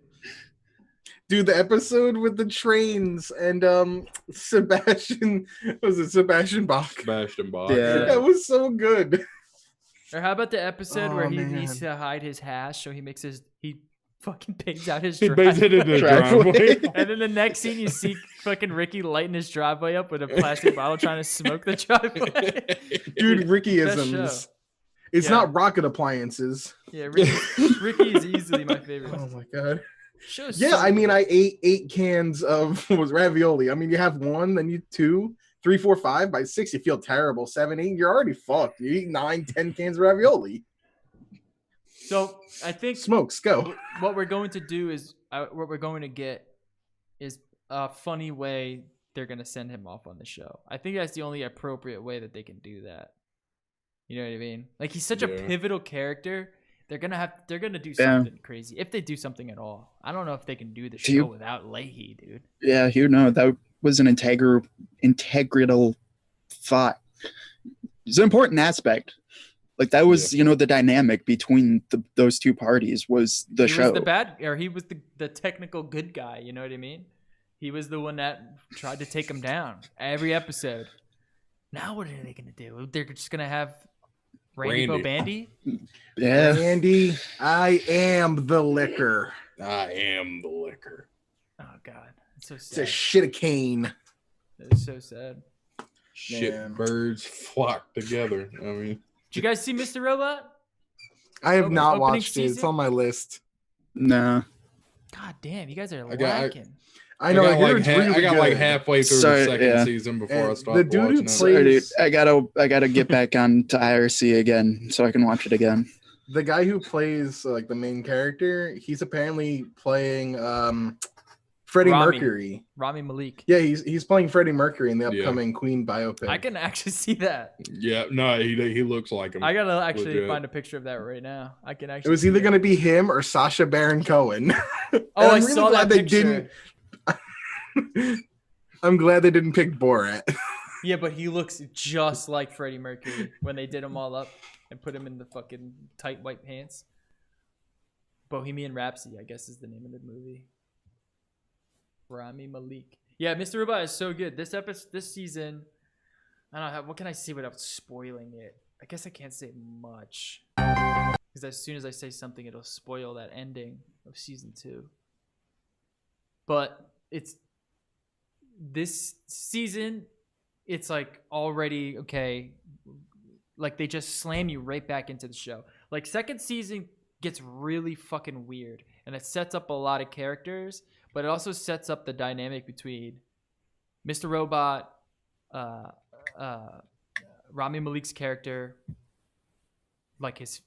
dude, the episode with the trains and Sebastian Bach? Sebastian Bach. Yeah. That was so good. Or how about the episode where Oh, he man. needs to hide his hash, so he fucking pays out his He based it in driveway. the driveway. And then the next scene, you see fucking Ricky lighting his driveway up with a plastic bottle, trying to smoke the driveway. Dude, Best Rickyisms. show. It's Yeah. not rocket appliances. Yeah, Ricky is easily my favorite. Oh my god. Show's Yeah, so I mean, good. I ate 8 cans of was ravioli. I mean, you have 1, then you 2, 3, 4, 5. By 6, you feel terrible. 7, 8, you're already fucked. You eat 9, 10 cans of ravioli. So I think Smokes, go. what we're going to do is what we're going to get is a funny way they're going to send him off on the show. I think that's the only appropriate way that they can do that. You know what I mean? Like he's such a Yeah. pivotal character. They're gonna do Yeah. something crazy if they do something at all. I don't know if they can do the Do you- show without Leahy, dude. Yeah, you know, that was an integral thought. It's an important aspect. Like that was, you know, the dynamic between those two parties was the He show. was the bad, or he was the technical good guy. You know what I mean? He was the one that tried to take him down every episode. Now what are they gonna do? They're just gonna have Randy Bobandy. Yeah. Andy, I am the liquor. I am the liquor. Oh god, it's so It's a sad. shit of cane. It's so sad. Shit, Man. birds flock together. I mean, Did you guys see Mr. Robot? I have not Opening watched it. It's season? on my list. Nah. God damn, you guys are I got- lacking. I know. I got like halfway through the second season before And I stopped the dude who watching it. Sorry, dude. plays I gotta get back on to IRC again so I can watch it again. the guy who plays like the main character, he's apparently playing Freddie Mercury. Rami Malek. Yeah, he's playing Freddie Mercury in the upcoming Queen biopic. I can actually see that. Yeah, no, he looks like him. I gotta actually Legit. find a picture of that right now. I can actually. It was either going to be him or Sacha Baron Cohen. Oh, I saw that picture. I'm glad they didn't pick Borat. Yeah, but he looks just like Freddie Mercury when they did him all up and put him in the fucking tight white pants. Bohemian Rhapsody, I guess, is the name of the movie. Rami Malek. Yeah, Mr. Robot is so good. This season, I don't know, what can I say without spoiling it? I guess I can't say much. Because as soon as I say something, it'll spoil that ending of season 2. But this season, it's like already, okay, like they just slam you right back into the show. Like second season gets really fucking weird and it sets up a lot of characters, but it also sets up the dynamic between Mr. Robot, Rami Malek's character, what's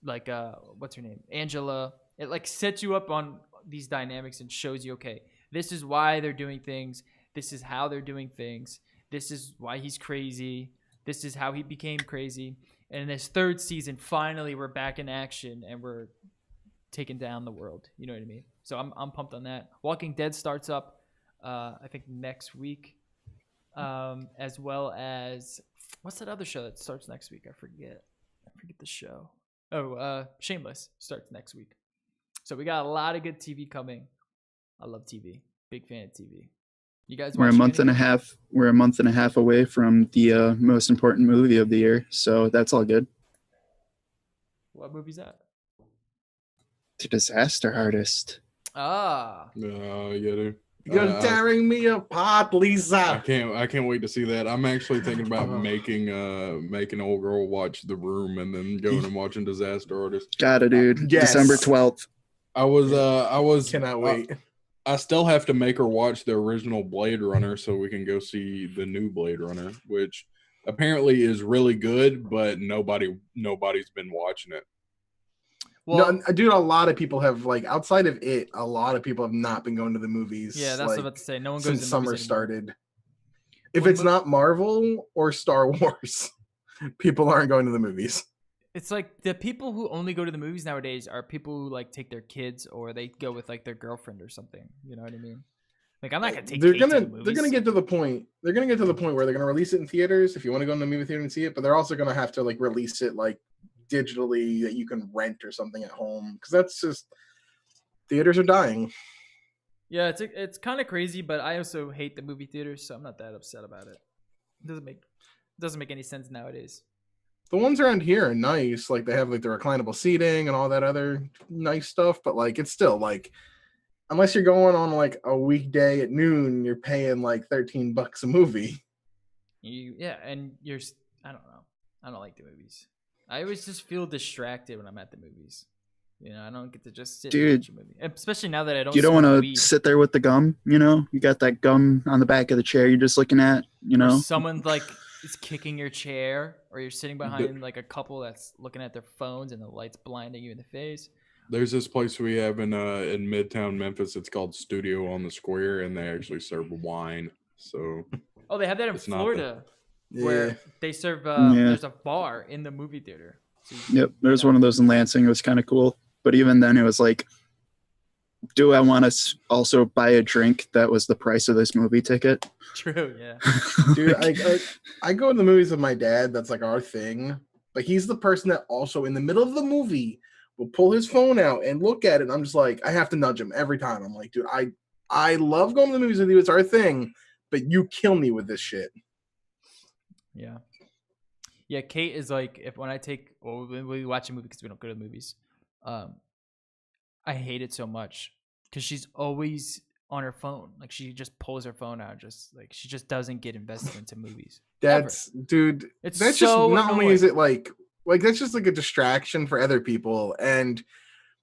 her name? Angela. It like sets you up on these dynamics and shows you, okay, this is why they're doing things. This is how they're doing things. This is why he's crazy. This is how he became crazy. And in this third season, finally, we're back in action and we're taking down the world. You know what I mean? So I'm pumped on that. Walking Dead starts up, I think, next week, as well as what's that other show that starts next week? I forget the show. Oh, Shameless starts next week. So we got a lot of good TV coming. I love TV. Big fan of TV. You guys, we're a month and a half away from the most important movie of the year, so that's all good. What movie's that? The Disaster Artist. Ah. No, yeah, dude. You're tearing me apart, Lisa. I can't wait to see that. I'm actually thinking about making old girl watch The Room and then going and watching Disaster Artist. Got it, dude. Yes. December 12th. I was Cannot wait. I still have to make her watch the original Blade Runner so we can go see the new Blade Runner, which apparently is really good, but nobody's been watching it. Well, no, dude, a lot of people have, like, outside of it, a lot of people have not been going to the movies. Yeah, that's like, what I was about to say. No one goes since to summer movies started. If it's not Marvel or Star Wars, people aren't going to the movies. It's like the people who only go to the movies nowadays are people who like take their kids or they go with like their girlfriend or something. You know what I mean? Like I'm not gonna take. They're gonna get to the point. They're gonna get to the point where they're gonna release it in theaters if you want to go in the movie theater and see it. But they're also gonna have to like release it like digitally that you can rent or something at home because that's just theaters are dying. Yeah, it's kind of crazy, but I also hate the movie theaters, so I'm not that upset about it. It doesn't make any sense nowadays. The ones around here are nice. Like they have like the reclinable seating and all that other nice stuff. But like it's still like, unless you're going on like a weekday at noon, you're paying like $13 a movie. And I don't know. I don't like the movies. I always just feel distracted when I'm at the movies. You know, I don't get to just sit and watch a movie. Especially now that I don't. You don't want to sit there with the gum. You know, you got that gum on the back of the chair you're just looking at. You know, or someone like is kicking your chair, or you're sitting behind like a couple that's looking at their phones and the light's blinding you in the face. There's this place we have in Midtown Memphis. It's called Studio on the Square, and they actually serve wine. So. Oh, they have that in Florida, where they serve. There's a bar in the movie theater. So there's one of those in Lansing. It was kind of cool, but even then, it was like, do I want to also buy a drink that was the price of this movie ticket? True, yeah. Dude, I go to the movies with my dad. That's like our thing. But he's the person that also in the middle of the movie will pull his phone out and look at it. And I'm just like, I have to nudge him every time. I'm like, dude, I love going to the movies with you. It's our thing. But you kill me with this shit. Yeah. Yeah, Kate is like, when we watch a movie because we don't go to the movies, I hate it so much because she's always on her phone. Like she just pulls her phone out, just like she just doesn't get invested into movies. That's so just not only is it like that's just like a distraction for other people. And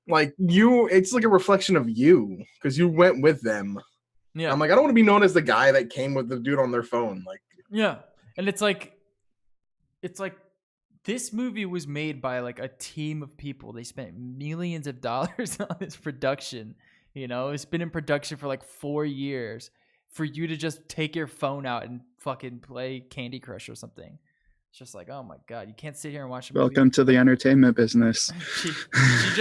Like it's like a reflection of you because you went with them. Yeah. I'm like, I don't want to be known as the guy that came with the dude on their phone. Like, yeah. And it's like this movie was made by like a team of people. They spent millions of dollars on this production. You know, it's been in production for like 4 years for you to just take your phone out and fucking play Candy Crush or something. It's just like, oh my God, you can't sit here and watch a movie. Welcome to the entertainment business. she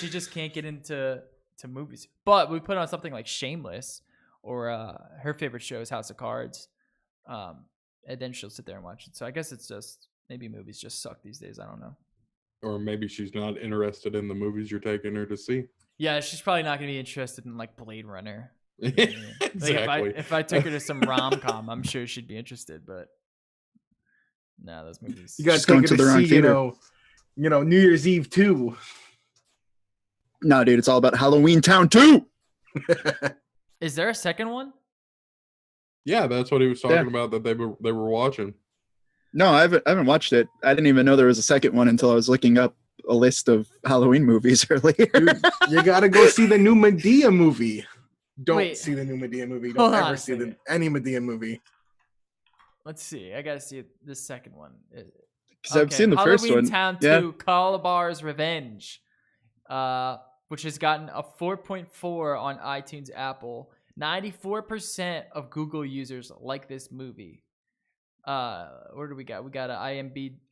just can't get into movies. But we put on something like Shameless, or her favorite show is House of Cards. And then she'll sit there and watch it. So I guess it's just, maybe movies just suck these days. I don't know. Or maybe she's not interested in the movies you're taking her to see. Yeah, she's probably not going to be interested in like Blade Runner. Exactly. Like if I took her to some rom-com, I'm sure she'd be interested, but no, those movies. you got to take her to see, you know, New Year's Eve 2. No, dude, it's all about Halloween Town 2. Is there a second one? Yeah, that's what he was talking about that they were watching. No, I haven't watched it. I didn't even know there was a second one until I was looking up a list of Halloween movies earlier. Dude, you got to go see the new Medea movie. Don't see the new Medea movie. Don't ever see any Medea movie. Let's see. I got to see the second one. Because I've seen the first one. Halloween Town 2, Calabar's Revenge, which has gotten a 4.4 on iTunes, Apple. 94% of Google users like this movie. Where do we got? We got an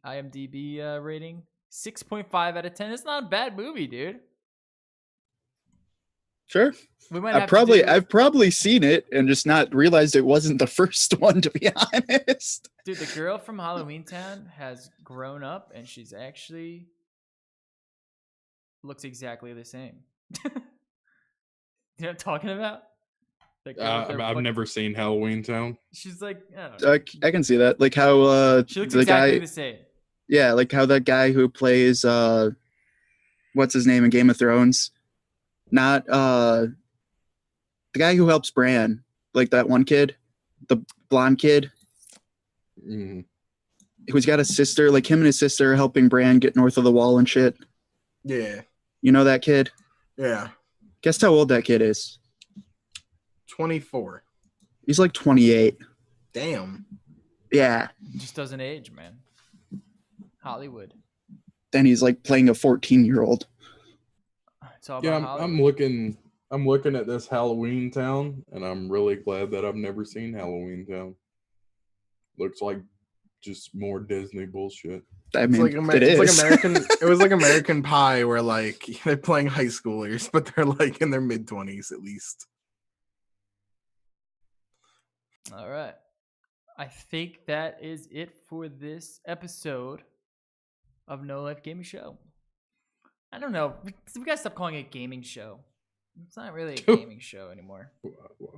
IMDb rating 6.5 out of 10. It's not a bad movie, dude. Sure. We might I've probably seen it and just not realized it wasn't the first one, to be honest. Dude, the girl from Halloween Town has grown up and she's actually looks exactly the same. You know what I'm talking about? I've never seen Halloween Town. She's like, I don't know. I can see that. Like how she looks the exactly guy, the same. Yeah, like how that guy who plays what's his name in Game of Thrones? Not the guy who helps Bran, like that one kid, the blonde kid. Who's got a sister, like him and his sister are helping Bran get north of the wall and shit. Yeah. You know that kid? Yeah. Guess how old that kid is? 24. He's like 28. Damn. Yeah. Just doesn't age, man. Hollywood. Then he's like playing a 14-year-old. It's all about Hollywood. I'm looking at this Halloween Town, and I'm really glad that I've never seen Halloween Town. Looks like just more Disney bullshit. I mean, it was like American Pie, where like they're playing high schoolers, but they're like in their mid-20s at least. All right. I think that is it for this episode of No Life Gaming Show. I don't know. We gotta stop calling it a gaming show. It's not really a gaming show anymore.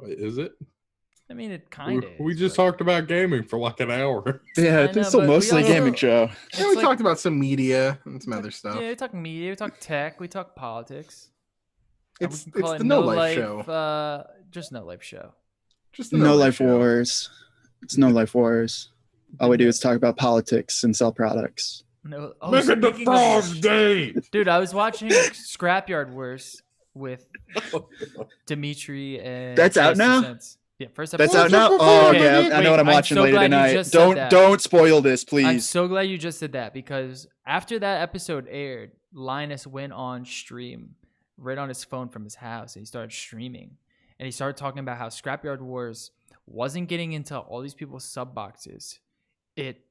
Is it? I mean, it kind of. We just talked about gaming for like an hour. Yeah, it's still mostly a gaming show. Yeah, we talked about some media and some other stuff. Yeah, we talk media, we talk tech, we talk politics. It's the No Life show. Just No Life show. Just No Life Wars. It's No Life Wars. All we do is talk about politics and sell products. No, Look at the Frog Day! Dude, I was watching Scrapyard Wars with Dimitri and. That's out now? Yeah, first episode. That's out now? Oh, yeah. I know what I'm watching later tonight. Don't spoil this, please. I'm so glad you just did that, because after that episode aired, Linus went on stream right on his phone from his house, and he started streaming. And he started talking about how Scrapyard Wars wasn't getting into all these people's sub boxes.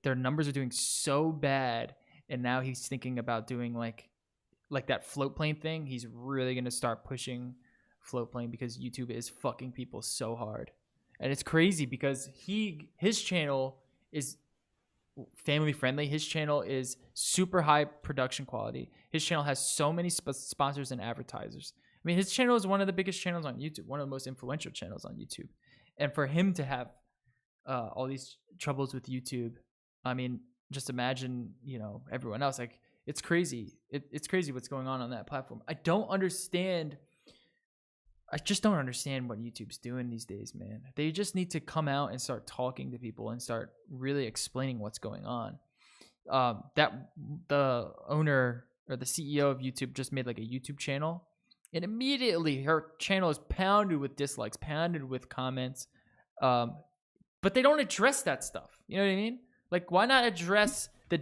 Their numbers are doing so bad, and now he's thinking about doing like that float plane thing. He's really gonna start pushing float plane because YouTube is fucking people so hard. And it's crazy because his channel is family friendly. His channel is super high production quality. His channel has so many sponsors and advertisers. I mean, his channel is one of the biggest channels on YouTube, one of the most influential channels on YouTube. And for him to have all these troubles with YouTube, I mean, just imagine, everyone else. Like, it's crazy. It's crazy what's going on that platform. I just don't understand what YouTube's doing these days, man. They just need to come out and start talking to people and start really explaining what's going on. That the owner or the CEO of YouTube just made like a YouTube channel, and immediately her channel is pounded with dislikes, pounded with comments, but they don't address that stuff. You know what I mean? Like, why not address the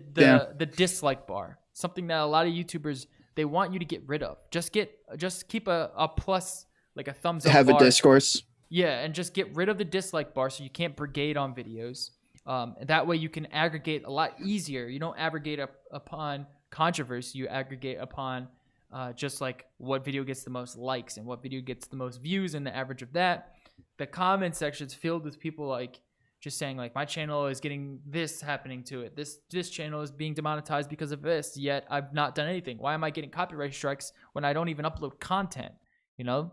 dislike bar? Something that a lot of YouTubers, they want you to get rid of. Just keep a plus, like a thumbs up Have bar. a discourse. Yeah, and just get rid of the dislike bar so you can't brigade on videos. That way you can aggregate a lot easier. You don't aggregate upon controversy. You aggregate upon just like what video gets the most likes and what video gets the most views and the average of that. The comment section's filled with people like just saying like, my channel is getting this happening to it. This channel is being demonetized because of this, yet I've not done anything. Why am I getting copyright strikes when I don't even upload content? You know,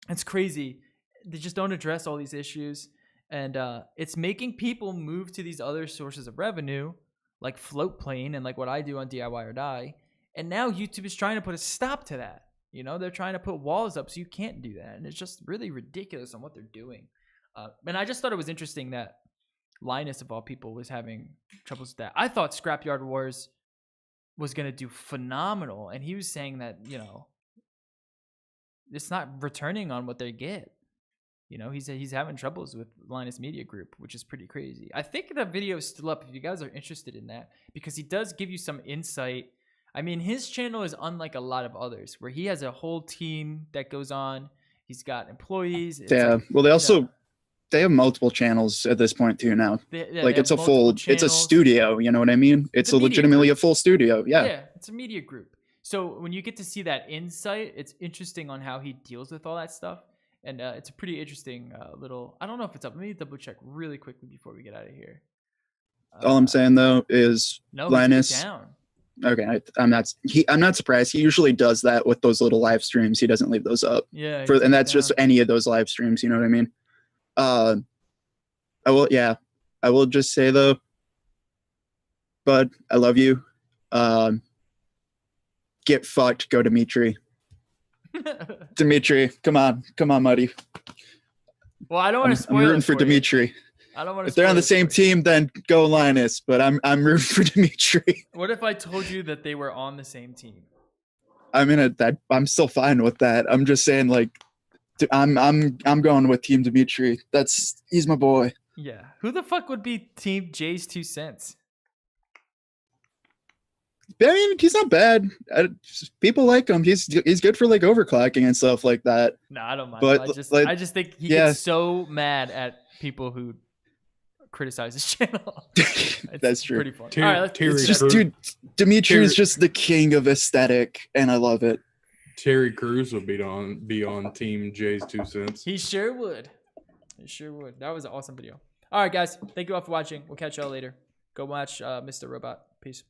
it's crazy. They just don't address all these issues. And it's making people move to these other sources of revenue, like float plane and like what I do on DIY or Die. And now YouTube is trying to put a stop to that. You know, they're trying to put walls up so you can't do that. And it's just really ridiculous on what they're doing. And I just thought it was interesting that Linus, of all people, was having troubles with that. I thought Scrapyard Wars was going to do phenomenal. And he was saying that, you know, it's not returning on what they get. You know, he's having troubles with Linus Media Group, which is pretty crazy. I think the video is still up if you guys are interested in that, because he does give you some insight. I mean, his channel is unlike a lot of others, where he has a whole team that goes on. He's got employees. Well, they also they have multiple channels at this point too now. It's a studio. You know what I mean? It's legitimately a full studio. Yeah, it's a media group. So when you get to see that insight, it's interesting on how he deals with all that stuff. And it's a pretty interesting little. I don't know if it's up. Let me double check really quickly before we get out of here. All I'm saying though is Linus. Down. Okay, I'm not surprised. He usually does that with those little live streams. He doesn't leave those up. Yeah. And that's just any of those live streams. You know what I mean? I will just say though, bud, I love you. Get fucked. Go Dimitri. Dimitri, come on, Muddy. Well, I don't want to spoil. I'm rooting for Dimitri. I don't want to. If they're on the same team, then go Linus. But I'm rooting for Dimitri. What if I told you that they were on the same team? I'm still fine with that. I'm just saying, like, I'm going with Team Dimitri. He's my boy. Yeah. Who the fuck would be Team Jay's 2 cents? I mean, he's not bad. People like him. He's good for like overclocking and stuff like that. No, I don't mind. But I just think he gets so mad at people who criticize his channel. That's true. Pretty funny. All right, dude, Dimitri is just the king of aesthetic, and I love it. Terry Crews will be on Team Jay's 2 cents. He sure would. That was an awesome video. All right, guys. Thank you all for watching. We'll catch y'all later. Go watch Mr. Robot. Peace.